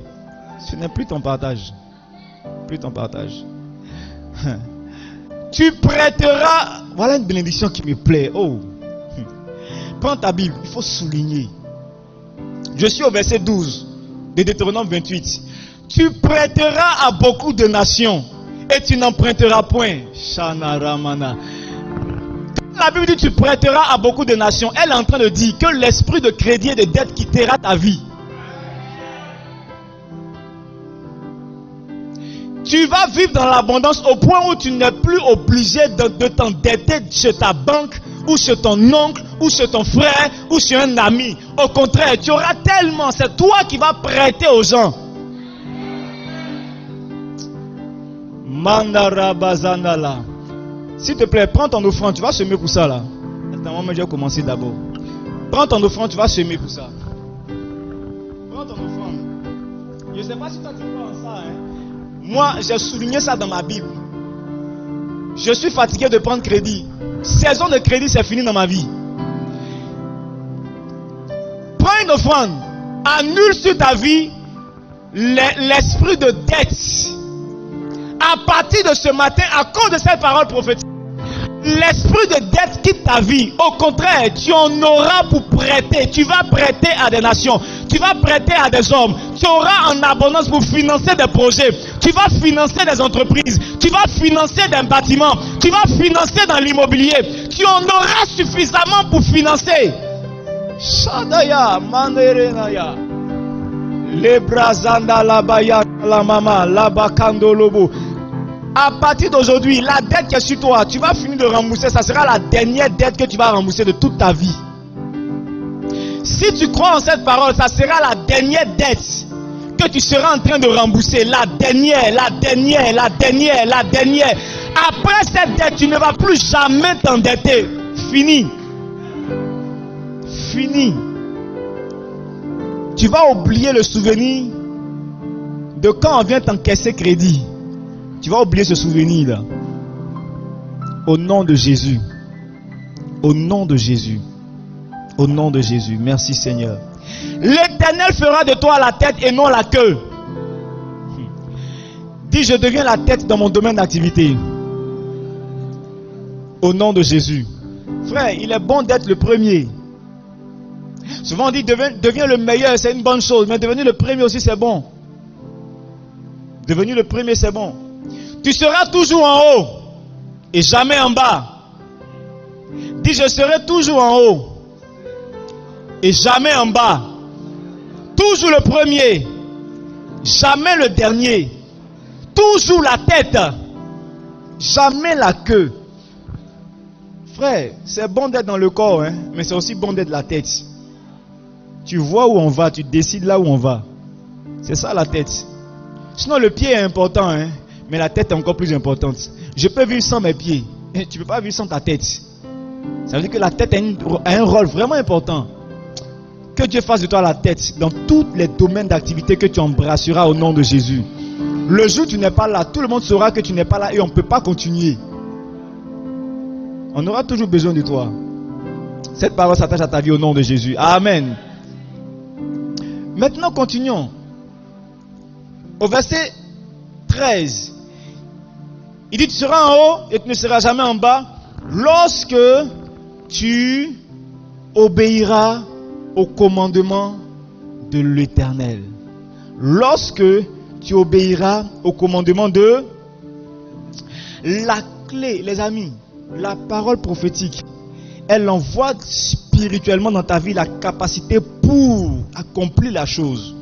Ce n'est plus ton partage. Plus ton partage. Tu prêteras. Voilà une bénédiction qui me plaît. Oh, prends ta Bible, il faut souligner. Je suis au verset 12 de Deutéronome 28. Tu prêteras à beaucoup de nations et tu n'emprunteras point. Shana Ramana. La Bible dit tu prêteras à beaucoup de nations. Elle est en train de dire que l'esprit de crédit et de dette quittera ta vie. Tu vas vivre dans l'abondance au point où tu n'es plus obligé de t'endetter chez ta banque ou chez ton oncle ou chez ton frère ou chez un ami. Au contraire, tu auras tellement, c'est toi qui vas prêter aux gens. Mandarabazanala. S'il te plaît, prends ton offrande, tu vas semer pour ça là. Attends, moi je vais commencer d'abord. Prends ton offrande, tu vas semer pour ça. Prends ton offrande. Je ne sais pas si toi tu crois en ça. Moi, j'ai souligné ça dans ma Bible. Je suis fatigué de prendre crédit. Saison de crédit, c'est fini dans ma vie. Prends une offrande. Annule sur ta vie l'esprit de dette. À partir de ce matin, à cause de cette parole prophétique, l'esprit de dette quitte ta vie. Au contraire, tu en auras pour prêter. Tu vas prêter à des nations. Tu vas prêter à des hommes. Tu auras en abondance pour financer des projets. Tu vas financer des entreprises. Tu vas financer des bâtiments. Tu vas financer dans l'immobilier. Tu en auras suffisamment pour financer. Shadaya, Manerenaya. Lebrazanda labaya la mama, labakando lobo. À partir d'aujourd'hui, la dette qui est sur toi, tu vas finir de rembourser. Ça sera la dernière dette que tu vas rembourser de toute ta vie. Si tu crois en cette parole, ça sera la dernière dette que tu seras en train de rembourser. La dernière, la dernière, la dernière, la dernière. Après cette dette, tu ne vas plus jamais t'endetter. Fini. Fini. Tu vas oublier le souvenir de quand on vient t'encaisser crédit. Tu vas oublier ce souvenir-là. Au nom de Jésus. Au nom de Jésus. Au nom de Jésus. Merci Seigneur. L'Éternel fera de toi la tête et non la queue. Dis, je deviens la tête dans mon domaine d'activité. Au nom de Jésus. Frère, il est bon d'être le premier. Souvent on dit, deviens le meilleur, c'est une bonne chose. Mais devenir le premier aussi, c'est bon. Devenir le premier, c'est bon. Tu seras toujours en haut et jamais en bas. Dis, je serai toujours en haut et jamais en bas. Toujours le premier, jamais le dernier. Toujours la tête, jamais la queue. Frère, c'est bon d'être dans le corps, hein, mais c'est aussi bon d'être la tête. Tu vois où on va, tu décides là où on va. C'est ça la tête. Sinon le pied est important, hein, mais la tête est encore plus importante. Je peux vivre sans mes pieds. Tu ne peux pas vivre sans ta tête. Ça veut dire que la tête a un rôle vraiment important. Que Dieu fasse de toi la tête dans tous les domaines d'activité que tu embrasseras au nom de Jésus. Le jour où tu n'es pas là, tout le monde saura que tu n'es pas là et on ne peut pas continuer. On aura toujours besoin de toi. Cette parole s'attache à ta vie au nom de Jésus. Amen. Maintenant, continuons. Au verset 13. Il dit, tu seras en haut et tu ne seras jamais en bas lorsque tu obéiras au commandement de l'Éternel. Lorsque tu obéiras au commandement de la clé, les amis, la parole prophétique, elle envoie spirituellement dans ta vie la capacité pour accomplir la chose.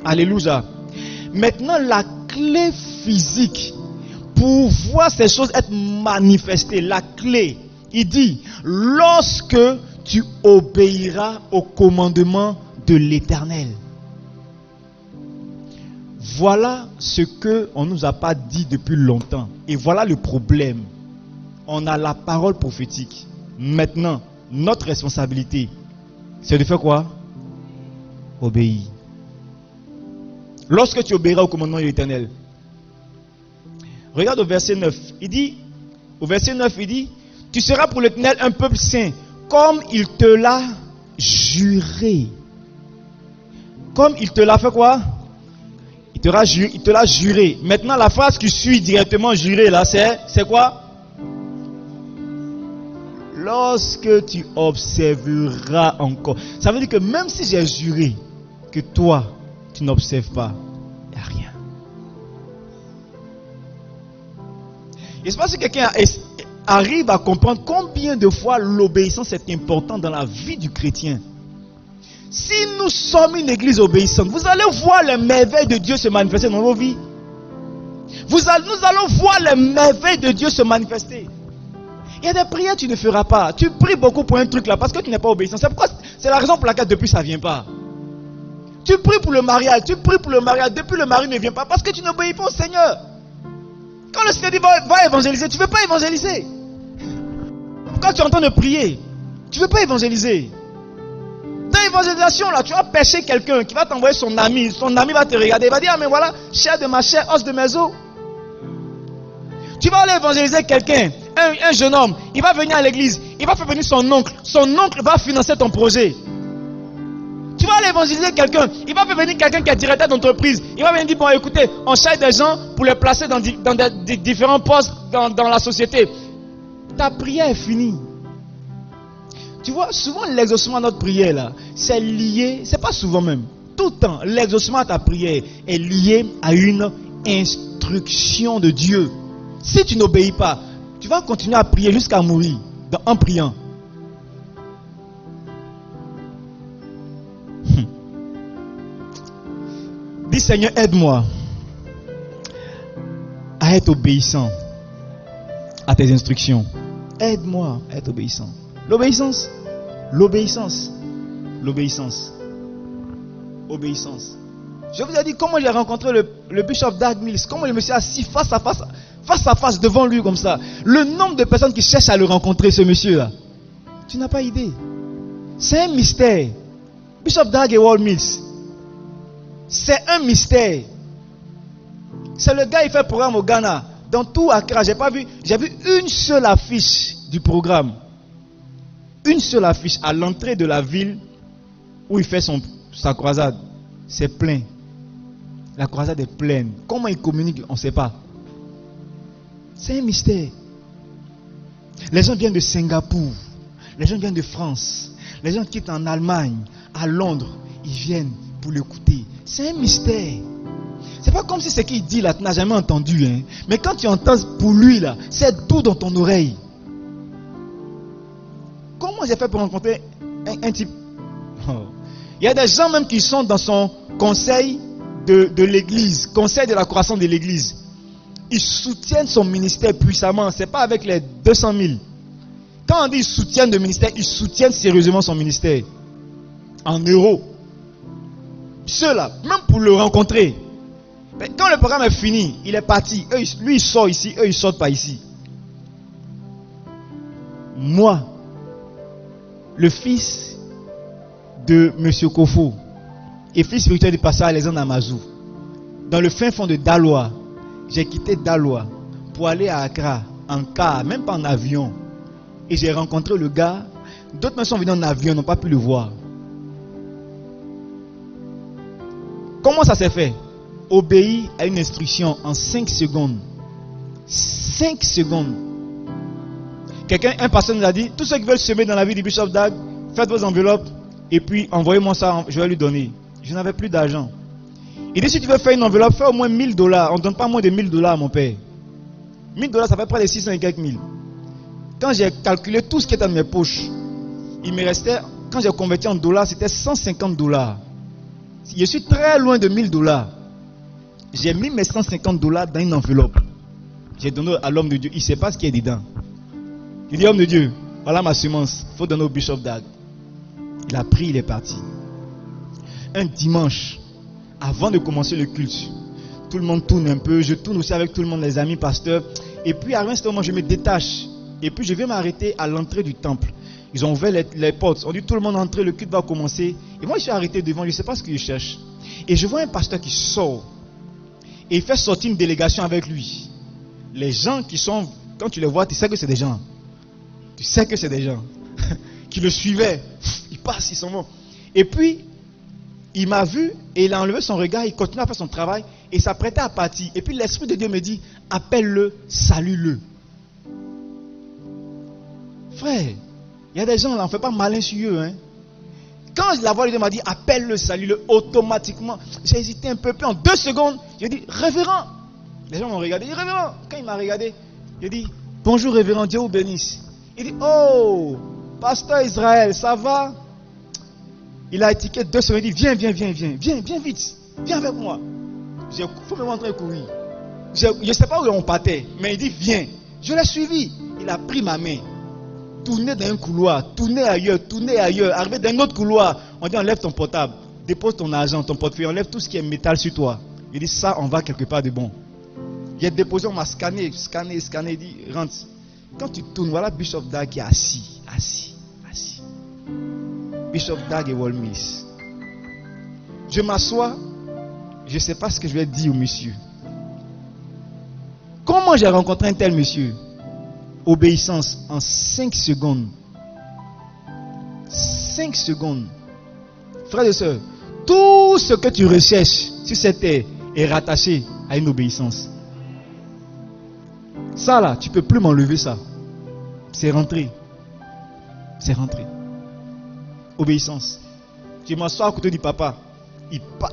Alléluia. Maintenant, la clé physique pour voir ces choses être manifestées, la clé, il dit, lorsque tu obéiras au commandement de l'Éternel. Voilà ce qu'on ne nous a pas dit depuis longtemps. Et voilà le problème. On a la parole prophétique. Maintenant, notre responsabilité, c'est de faire quoi? Obéir. Lorsque tu obéiras au commandement de l'Éternel. Regarde au verset 9. Il dit, au verset 9, il dit, tu seras pour l'Éternel un peuple saint, comme il te l'a juré. Comme il te l'a fait quoi? Il te l'a juré. Maintenant, la phrase qui suit directement juré là, c'est quoi? lorsque tu observeras encore. Ça veut dire que même si j'ai juré que toi, tu n'observes pas, il n'y a rien. Je ne sais pas si quelqu'un arrive à comprendre combien de fois l'obéissance est importante dans la vie du chrétien. Si nous sommes une église obéissante, vous allez voir les merveilles de Dieu se manifester dans vos vies. Nous allons voir les merveilles de Dieu se manifester. Il y a des prières que tu ne feras pas. Tu pries beaucoup pour un truc là parce que tu n'es pas obéissant. C'est la raison pour laquelle depuis ça ne vient pas. Tu pries pour le mariage. Depuis le mari ne vient pas parce que tu n'obéis pas au Seigneur. Quand le Seigneur dit va évangéliser, tu ne veux pas évangéliser. Quand tu entends de prier, tu ne veux pas évangéliser. Dans l'évangélisation, là, tu vas pêcher quelqu'un qui va t'envoyer son ami. Son ami va te regarder. Il va dire, ah mais voilà, chair de ma chair, os de mes os. Tu vas aller évangéliser quelqu'un, un jeune homme. Il va venir à l'église. Il va faire venir son oncle. Son oncle va financer ton projet. Tu vas aller évangéliser quelqu'un. Il va faire venir quelqu'un qui est directeur d'entreprise. Il va venir dire, bon écoutez, on cherche des gens pour les placer dans des différents postes dans la société. Ta prière est finie. Tu vois, souvent l'exaucement de notre prière là, c'est lié, c'est pas souvent même, tout le temps, l'exaucement de ta prière est lié à une instruction de Dieu. Si tu n'obéis pas, tu vas continuer à prier jusqu'à mourir en priant. Dis Seigneur, aide-moi à être obéissant à tes instructions. Aide-moi à être obéissant. L'obéissance. Je vous ai dit comment j'ai rencontré le bishop Dag Mills, comment je me suis assis face à face devant lui comme ça. Le nombre de personnes qui cherchent à le rencontrer, ce monsieur-là. Tu n'as pas idée. C'est un mystère. Bishop Dag Ewald Mills. C'est un mystère. C'est le gars qui fait le programme au Ghana. Dans tout Accra, j'ai vu une seule affiche du programme. Une seule affiche à l'entrée de la ville où il fait sa croisade. C'est plein. La croisade est pleine. Comment il communique, on ne sait pas. C'est un mystère. Les gens viennent de Singapour. Les gens viennent de France. Les gens quittent en Allemagne, à Londres. Ils viennent pour l'écouter. C'est un mystère. C'est pas comme si ce qu'il dit là, tu n'as jamais entendu. Hein. Mais quand tu entends pour lui là, c'est tout dans ton oreille. Comment j'ai fait pour rencontrer un type? Il y a des gens même qui sont dans son conseil de l'église, conseil de la croissance de l'église. Ils soutiennent son ministère puissamment. Ce n'est pas avec les 200 000. Quand on dit ils soutiennent le ministère, ils soutiennent sérieusement son ministère. En euros. Ceux-là, même pour le rencontrer. Mais quand le programme est fini, il est parti. Lui, il sort ici, eux, ils ne sortent pas ici. Moi, le fils de M. Kofo et fils spirituel du pasteur Alexandre Amazou, dans le fin fond de Daloa, j'ai quitté Daloa pour aller à Accra en car, même pas en avion. Et j'ai rencontré le gars. D'autres personnes sont venues en avion, n'ont pas pu le voir. Comment ça s'est fait? Obéir à une instruction en 5 secondes. 5 secondes. Un pasteur nous a dit, tous ceux qui veulent semer dans la vie du Bishop Dag, faites vos enveloppes et puis envoyez-moi ça, je vais lui donner. Je n'avais plus d'argent. Il dit, si tu veux faire une enveloppe, fais au moins $1000. On ne donne pas moins de $1000 à mon père. $1000, ça fait près de 600 et quelques mille. Quand j'ai calculé tout ce qui était dans mes poches, il me restait, quand j'ai converti en dollars, c'était $150. Je suis très loin de $1000. J'ai mis mes $150 dans une enveloppe. J'ai donné à l'homme de Dieu. Il ne sait pas ce qu'il y a dedans. Il dit, homme de Dieu, voilà ma semence. Il faut donner au Bishop Dag. Il a pris, il est parti. Un dimanche, avant de commencer le culte, tout le monde tourne un peu. Je tourne aussi avec tout le monde, les amis pasteurs. Et puis à un certain moment, je me détache. Et puis je vais m'arrêter à l'entrée du temple. Ils ont ouvert les portes. On dit tout le monde entre, le culte va commencer. Et moi, je suis arrêté devant, je ne sais pas ce qu'il cherche. Et je vois un pasteur qui sort. Et il fait sortir une délégation avec lui. Les gens qui sont, quand tu les vois, tu sais que c'est des gens. Tu sais que c'est des gens qui le suivaient. Ils passent, ils s'en vont. Et puis, il m'a vu et il a enlevé son regard, il continue à faire son travail et s'apprêtait à partir. Et puis l'Esprit de Dieu me dit, appelle-le, salue-le. Frère, Il y a des gens là, on ne fait pas malin sur eux. Hein. Quand la voix de Dieu m'a dit, appelle-le, salue-le, automatiquement, j'ai hésité un peu, puis en 2 secondes, j'ai dit, révérend. Les gens m'ont regardé, il dit, révérend. Quand il m'a regardé, j'ai dit, bonjour révérend, Dieu vous bénisse. Il dit, oh, pasteur Israël, ça va? Il a étiqueté 2 secondes, il dit, viens vite, viens avec moi. Il faut me montrer courir. Je ne sais pas où on partait, mais il dit, viens. Je l'ai suivi, il a pris ma main. Tourner dans un couloir, tourner ailleurs, arriver dans un autre couloir. On dit enlève ton portable, dépose ton argent, ton portefeuille, enlève tout ce qui est métal sur toi. Il dit ça, on va quelque part de bon. Il a déposé, on m'a scanné, il dit rentre. Quand tu tournes, voilà Bishop Dag qui est assis. Bishop Dag et Walmis. Je m'assois, je ne sais pas ce que je vais dire au monsieur. Comment j'ai rencontré un tel monsieur? Obéissance en 5 secondes. 5 secondes. Frères et sœurs, tout ce que tu recherches sur cette terre est rattaché à une obéissance. Ça là, tu ne peux plus m'enlever ça. C'est rentré. Obéissance. Je m'assois à côté du papa.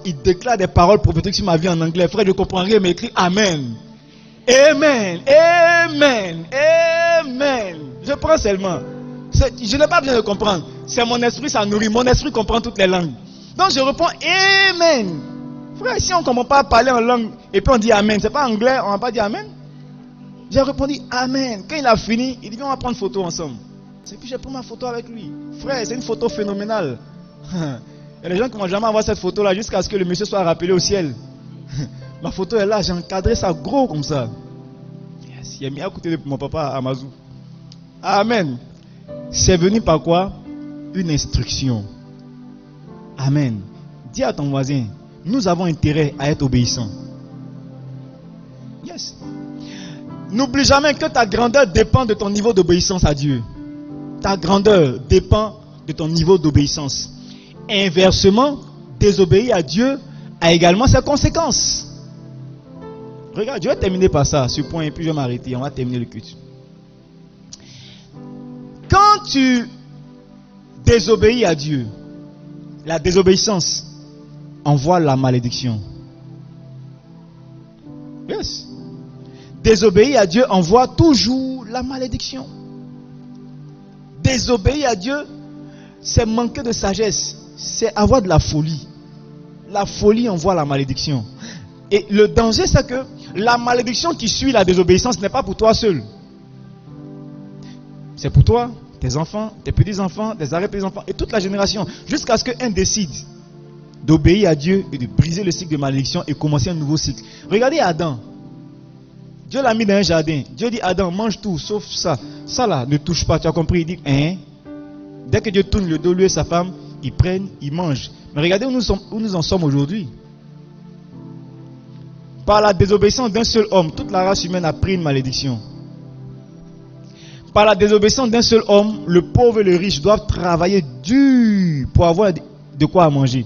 Il déclare des paroles prophétiques sur ma vie en anglais. Frère, je ne comprends rien, mais écrit Amen. Amen. Je prends seulement. Je n'ai pas besoin de comprendre. C'est mon esprit, ça nourrit. Mon esprit comprend toutes les langues. Donc je réponds Amen. Frère, si on ne comprend pas parler en langue et puis on dit Amen, c'est pas anglais, on ne va pas dire Amen. J'ai répondu Amen. Quand il a fini, il dit on va prendre une photo ensemble. Et puis j'ai pris ma photo avec lui. Frère, c'est une photo phénoménale. Il y a des gens qui ne vont jamais avoir cette photo-là jusqu'à ce que le monsieur soit rappelé au ciel. Ma photo est là, j'ai encadré ça gros comme ça. Yes, il est mis à côté de mon papa à Amazou. Amen. C'est venu par quoi? Une instruction. Amen. Dis à ton voisin, nous avons intérêt à être obéissants. Yes. N'oublie jamais que ta grandeur dépend de ton niveau d'obéissance à Dieu. Ta grandeur dépend de ton niveau d'obéissance. Inversement, désobéir à Dieu a également ses conséquences. Regarde, je vais terminer par ça, ce point, et puis je vais m'arrêter. On va terminer le culte. Quand tu désobéis à Dieu, la désobéissance envoie la malédiction. Yes. Désobéir à Dieu envoie toujours la malédiction. Désobéir à Dieu, c'est manquer de sagesse. C'est avoir de la folie. La folie envoie la malédiction. Et le danger, c'est que la malédiction qui suit la désobéissance n'est pas pour toi seul. C'est pour toi, tes enfants, tes petits-enfants, tes arrière-petits-enfants et toute la génération. Jusqu'à ce qu'un décide d'obéir à Dieu et de briser le cycle de malédiction et commencer un nouveau cycle. Regardez Adam. Dieu l'a mis dans un jardin. Dieu dit Adam, mange tout sauf ça. Ça là, ne touche pas. Tu as compris? Il dit, hein? Dès que Dieu tourne le dos, lui et sa femme, ils prennent, ils mangent. Mais regardez où nous en sommes aujourd'hui. Par la désobéissance d'un seul homme, toute la race humaine a pris une malédiction. Par la désobéissance d'un seul homme, le pauvre et le riche doivent travailler dur pour avoir de quoi manger.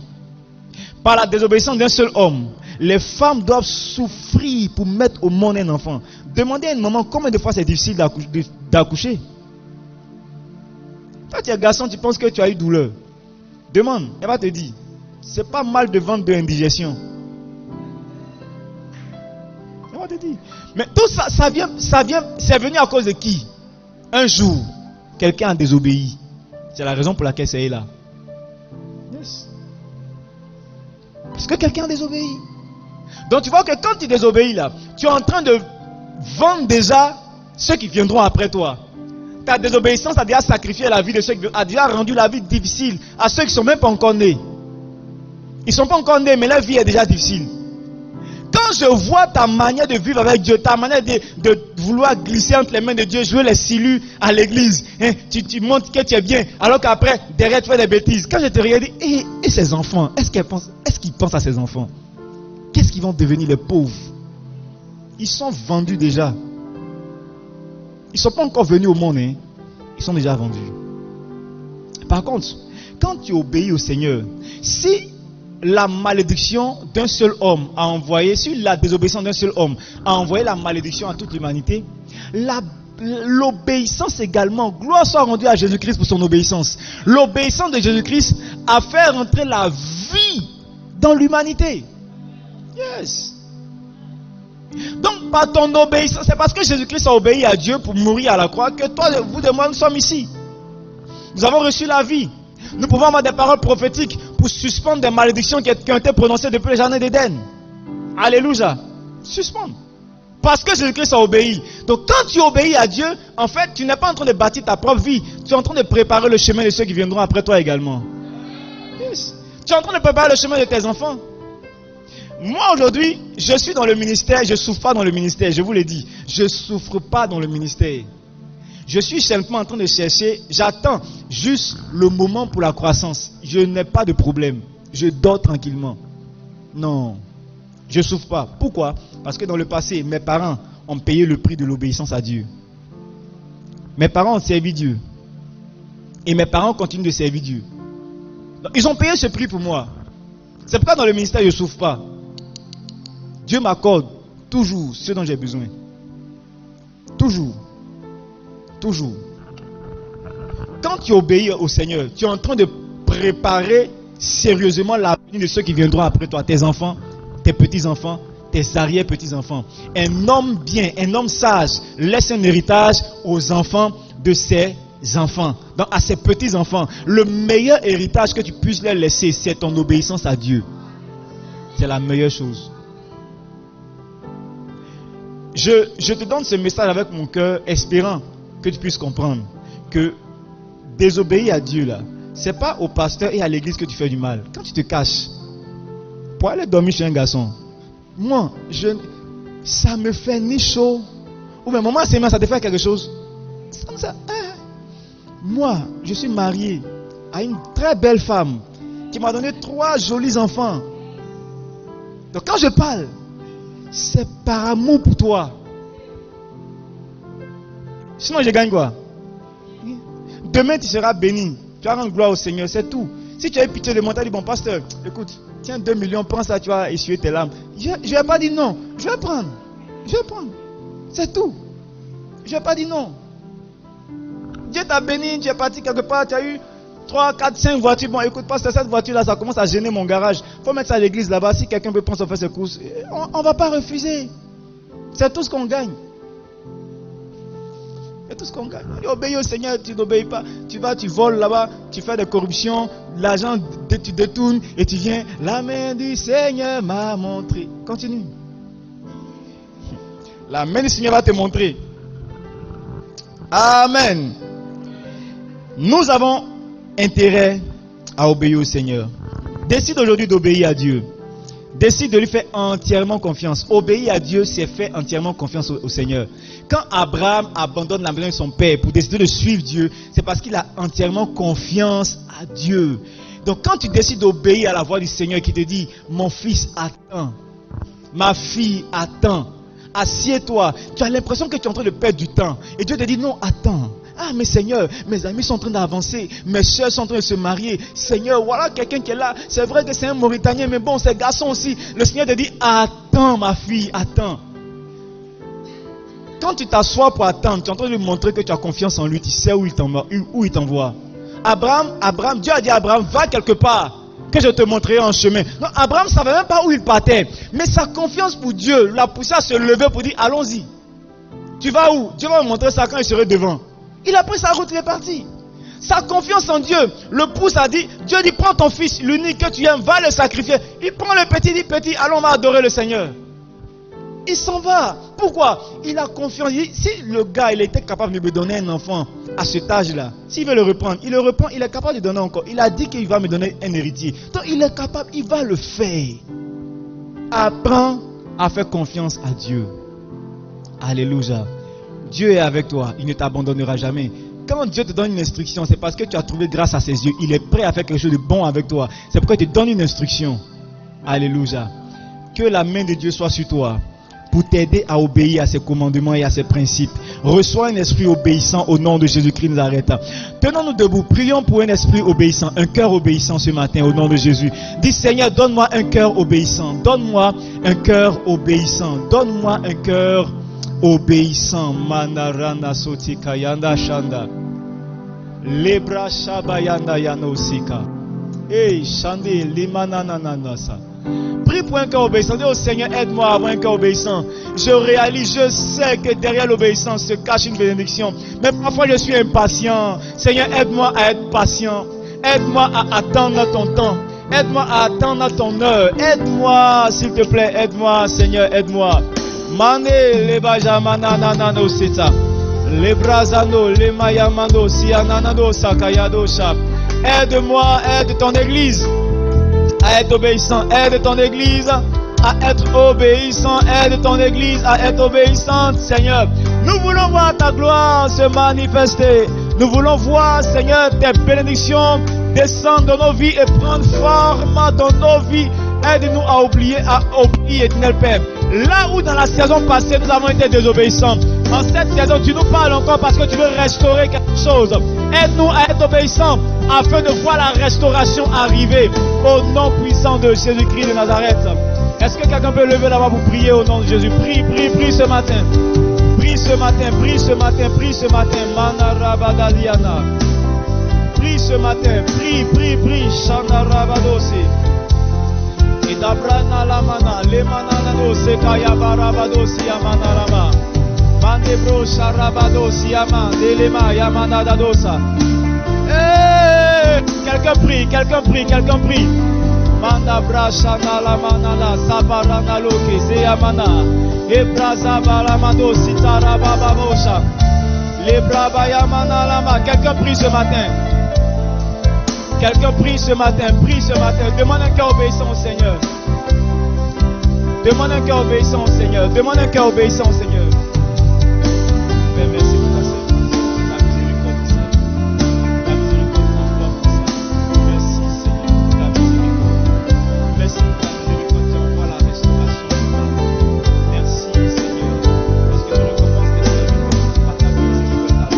Par la désobéissance d'un seul homme, les femmes doivent souffrir pour mettre au monde un enfant. Demandez à une maman combien de fois c'est difficile d'accoucher. Toi tu es garçon, tu penses que tu as eu douleur. Demande, elle va te dire. C'est pas mal de vendre de l'indigestion. Elle va te dire. Mais tout ça, c'est venu à cause de qui? Un jour, quelqu'un a désobéi. C'est la raison pour laquelle c'est là. Yes. Parce que quelqu'un a désobéi. Donc tu vois que quand tu désobéis là, tu es en train de vendre déjà ceux qui viendront après toi. Ta désobéissance a déjà sacrifié la vie de ceux qui a déjà rendu la vie difficile à ceux qui ne sont même pas encore nés. Ils ne sont pas encore nés, mais leur vie est déjà difficile. Quand je vois ta manière de vivre avec Dieu, ta manière de vouloir glisser entre les mains de Dieu, jouer les silus à l'église, hein, tu montres que tu es bien, alors qu'après, derrière tu fais des bêtises. Quand je te regarde, et ces enfants, est-ce qu'ils pensent à ces enfants? Qu'est-ce qu'ils vont devenir les pauvres? Ils sont vendus déjà. Ils ne sont pas encore venus au monde, hein. Ils sont déjà vendus. Par contre, quand tu obéis au Seigneur, si la malédiction d'un seul homme a envoyé, si la désobéissance d'un seul homme a envoyé la malédiction à toute l'humanité, la l'obéissance également. Gloire soit rendue à Jésus-Christ pour son obéissance. L'obéissance de Jésus-Christ a fait rentrer la vie dans l'humanité. Yes. Donc par ton obéissance, c'est parce que Jésus-Christ a obéi à Dieu pour mourir à la croix que toi, vous et moi, nous sommes ici. Nous avons reçu la vie. Nous pouvons avoir des paroles prophétiques pour suspendre des malédictions qui ont été prononcées depuis le jardin d'Éden. Alléluia. Suspendre. Parce que Jésus-Christ a obéi. Donc quand tu obéis à Dieu, en fait, tu n'es pas en train de bâtir ta propre vie. Tu es en train de préparer le chemin de ceux qui viendront après toi également. Yes. Tu es en train de préparer le chemin de tes enfants. Moi aujourd'hui, je suis dans le ministère, je ne souffre pas dans le ministère, je vous l'ai dit. Je ne souffre pas dans le ministère. Je suis simplement en train de chercher, j'attends juste le moment pour la croissance. Je n'ai pas de problème. Je dors tranquillement. Non, je ne souffre pas. Pourquoi? Parce que dans le passé, mes parents ont payé le prix de l'obéissance à Dieu. Mes parents ont servi Dieu. Et mes parents continuent de servir Dieu. Donc, ils ont payé ce prix pour moi. C'est pourquoi dans le ministère, je ne souffre pas. Dieu m'accorde toujours ce dont j'ai besoin. Toujours. Toujours. Quand tu obéis au Seigneur, tu es en train de préparer sérieusement l'avenir de ceux qui viendront après toi, tes enfants, tes petits-enfants, tes arrière-petits-enfants. Un homme bien, un homme sage, laisse un héritage aux enfants de ses enfants, donc à ses petits-enfants. Le meilleur héritage que tu puisses leur laisser, c'est ton obéissance à Dieu. C'est la meilleure chose. Je te donne ce message avec mon cœur, espérant que tu puisses comprendre que désobéir à Dieu là, c'est pas au pasteur et à l'église que tu fais du mal. Quand tu te caches pour aller dormir chez un garçon, moi, ça me fait ni chaud. Ou même maman, c'est ça te fait quelque chose. Ça, moi, je suis marié à une très belle femme qui m'a donné 3 jolis enfants. Donc quand je parle, c'est par amour pour toi. Sinon je gagne quoi? Demain tu seras béni. Tu vas rendre gloire au Seigneur, c'est tout. Si tu as eu pitié de moi, tu as dit bon pasteur, écoute, tiens 2 millions, prends ça, tu vas essuyer tes larmes. Je ne vais pas dire non, je vais prendre. C'est tout. Je ne vais pas dire non. Dieu t'a béni, tu es parti quelque part, tu as eu 3, 4, 5 voitures. Bon, écoute, pasteur, cette voiture-là, ça commence à gêner mon garage. Il faut mettre ça à l'église là-bas. Si quelqu'un veut prendre, faire ses courses, on ne va pas refuser. C'est tout ce qu'on gagne. C'est tout ce qu'on gagne. Tu obéis au Seigneur, tu n'obéis pas. Tu vas, tu voles là-bas, tu fais des corruptions, l'argent, tu détournes et tu viens. La main du Seigneur m'a montré. Continue. La main du Seigneur va te montrer. Amen. Nous avons intérêt à obéir au Seigneur. Décide aujourd'hui d'obéir à Dieu. Décide de lui faire entièrement confiance. Obéir à Dieu, c'est faire entièrement confiance au Seigneur. Quand Abraham abandonne la maison de son père pour décider de suivre Dieu, c'est parce qu'il a entièrement confiance à Dieu. Donc quand tu décides d'obéir à la voix du Seigneur qui te dit, mon fils attend, ma fille attend, assieds-toi, tu as l'impression que tu es en train de perdre du temps. Et Dieu te dit, non, attends. Ah, mais Seigneur, mes amis sont en train d'avancer, mes soeurs sont en train de se marier. Seigneur, voilà quelqu'un qui est là. C'est vrai que c'est un Mauritanien, mais bon, c'est garçon aussi. Le Seigneur te dit, attends ma fille, attends. Quand tu t'assois pour attendre, tu es en train de lui montrer que tu as confiance en lui, tu sais où il t'envoie. Abraham, Dieu a dit à Abraham, va quelque part, que je te montrerai en chemin. Non, Abraham ne savait même pas où il partait. Mais sa confiance pour Dieu l'a poussé à se lever pour dire, allons-y. Tu vas où? Dieu va me montrer ça quand il serait devant. Il a pris sa route, il est parti. Sa confiance en Dieu le pousse à dire, Dieu dit, prends ton fils, l'unique que tu aimes, va le sacrifier. Il prend le petit, dit, petit, allons, on va adorer le Seigneur. Il s'en va. Pourquoi? Il a confiance. Si le gars, il était capable de me donner un enfant à cet âge-là, s'il veut le reprendre, il le reprend, il est capable de donner encore. Il a dit qu'il va me donner un héritier. Donc il est capable, il va le faire. Apprends à faire confiance à Dieu. Alléluia. Dieu est avec toi, il ne t'abandonnera jamais. Quand Dieu te donne une instruction, c'est parce que tu as trouvé grâce à ses yeux. Il est prêt à faire quelque chose de bon avec toi. C'est pourquoi il te donne une instruction. Alléluia. Que la main de Dieu soit sur toi pour t'aider à obéir à ses commandements et à ses principes. Reçois un esprit obéissant au nom de Jésus-Christ Nazareth. Tenons-nous debout, prions pour un esprit obéissant, un cœur obéissant ce matin au nom de Jésus. Dis Seigneur, donne-moi un cœur obéissant. Donne-moi un cœur obéissant. Donne-moi un cœur obéissant. Manarana sotika yanda shanda. Lebra shabayanda yanosika. Hey, Chandi, limanananasa. Prie pour un cœur obéissant. Dis au Seigneur, aide-moi à avoir un cœur obéissant. Je réalise, je sais que derrière l'obéissance se cache une bénédiction. Mais parfois je suis impatient. Seigneur, aide-moi à être patient. Aide-moi à attendre ton temps. Aide-moi à attendre ton heure. Aide-moi, s'il te plaît. Aide-moi, Seigneur, aide-moi. Mane, le bajamana nanano seta. Le brazano, le mayamano, siananano, sakayadosha. Aide-moi, aide ton église à être obéissant. Aide ton église à être obéissant. Aide ton église à être obéissante, Seigneur. Nous voulons voir ta gloire se manifester. Nous voulons voir, Seigneur, tes bénédictions descendre dans nos vies et prendre forme dans nos vies. Aide-nous à oublier, éternel Père. Là où dans la saison passée, nous avons été désobéissants. En cette saison, tu nous parles encore parce que tu veux restaurer quelque chose. Aide-nous à être obéissants afin de voir la restauration arriver au nom puissant de Jésus-Christ de Nazareth. Est-ce que quelqu'un peut lever la main pour prier au nom de Jésus? Prie, prie, prie ce matin. Prie ce matin, prie ce matin, prie ce matin. Manarabadaliana. Prie ce matin, prie, prie, prie. Shanarabadosi. Et d'abrana la mana, les mananano, sekaya barabadosi amanarama. Mandebro sharabadosi aman, delema yamanadadosa. Quelqu'un prie, quelqu'un prie, quelqu'un prie. Manda brashana la manala, sabarana loke, zeyamana. Ebraza balamado, sitara bababosha. Lebra yamana lama. Quelqu'un prie ce matin. Quelqu'un prie ce matin, prie ce matin. Demande un cœur obéissant au Seigneur. Demande un cœur obéissant au Seigneur. Demande un cœur obéissant au Seigneur. Père, merci pour ta service. Ta miséricorde pour ça. Ta miséricorde pour toi pour ça. Merci Seigneur pour ta miséricorde. Merci pour ta miséricorde qui envoie la restauration. Merci Seigneur parce que tu recommences tes services par ta miséricorde.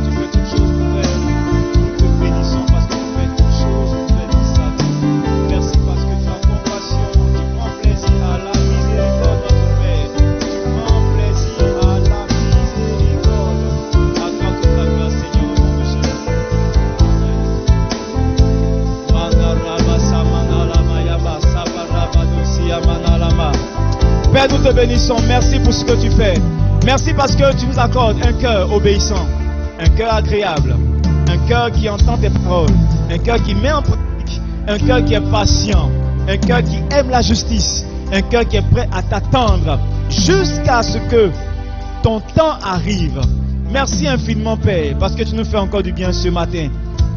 Tu fais toutes choses pour elle. Nous te bénissons parce que tu fais toutes choses pour elle dans sa vie. Merci parce que tu as compassion. Tu prends plaisir à la miséricorde de notre Père. Tu prends plaisir à la miséricorde. À toi toute la grâce, Seigneur, au nom de Jésus. Amen. Père, nous te bénissons. Merci pour ce que tu fais. Merci parce que tu nous accordes un cœur obéissant, un cœur agréable, un cœur qui entend tes paroles, un cœur qui met en pratique, un cœur qui est patient, un cœur qui aime la justice, un cœur qui est prêt à t'attendre jusqu'à ce que ton temps arrive. Merci infiniment, Père, parce que tu nous fais encore du bien ce matin.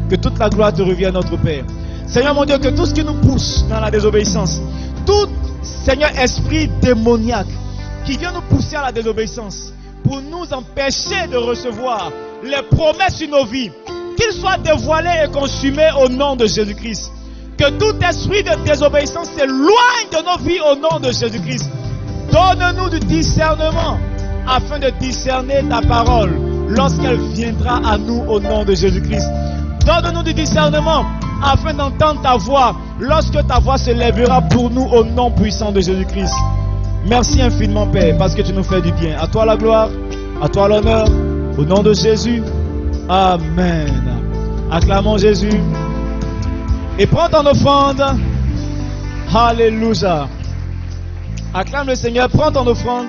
Que toute la gloire te revienne, notre Père. Seigneur mon Dieu, que tout ce qui nous pousse dans la désobéissance, tout, Seigneur, esprit démoniaque qui vient nous pousser à la désobéissance pour nous empêcher de recevoir les promesses sur nos vies, qu'ils soient dévoilés et consumés au nom de Jésus-Christ. Que tout esprit de désobéissance s'éloigne de nos vies au nom de Jésus-Christ. Donne-nous du discernement afin de discerner ta parole lorsqu'elle viendra à nous au nom de Jésus-Christ. Donne-nous du discernement afin d'entendre ta voix lorsque ta voix se lèvera pour nous au nom puissant de Jésus-Christ. Merci infiniment, Père, parce que tu nous fais du bien. À toi la gloire, à toi l'honneur, au nom de Jésus. Amen. Acclamons Jésus. Et prends ton offrande. Alléluia. Acclame le Seigneur, prends ton offrande.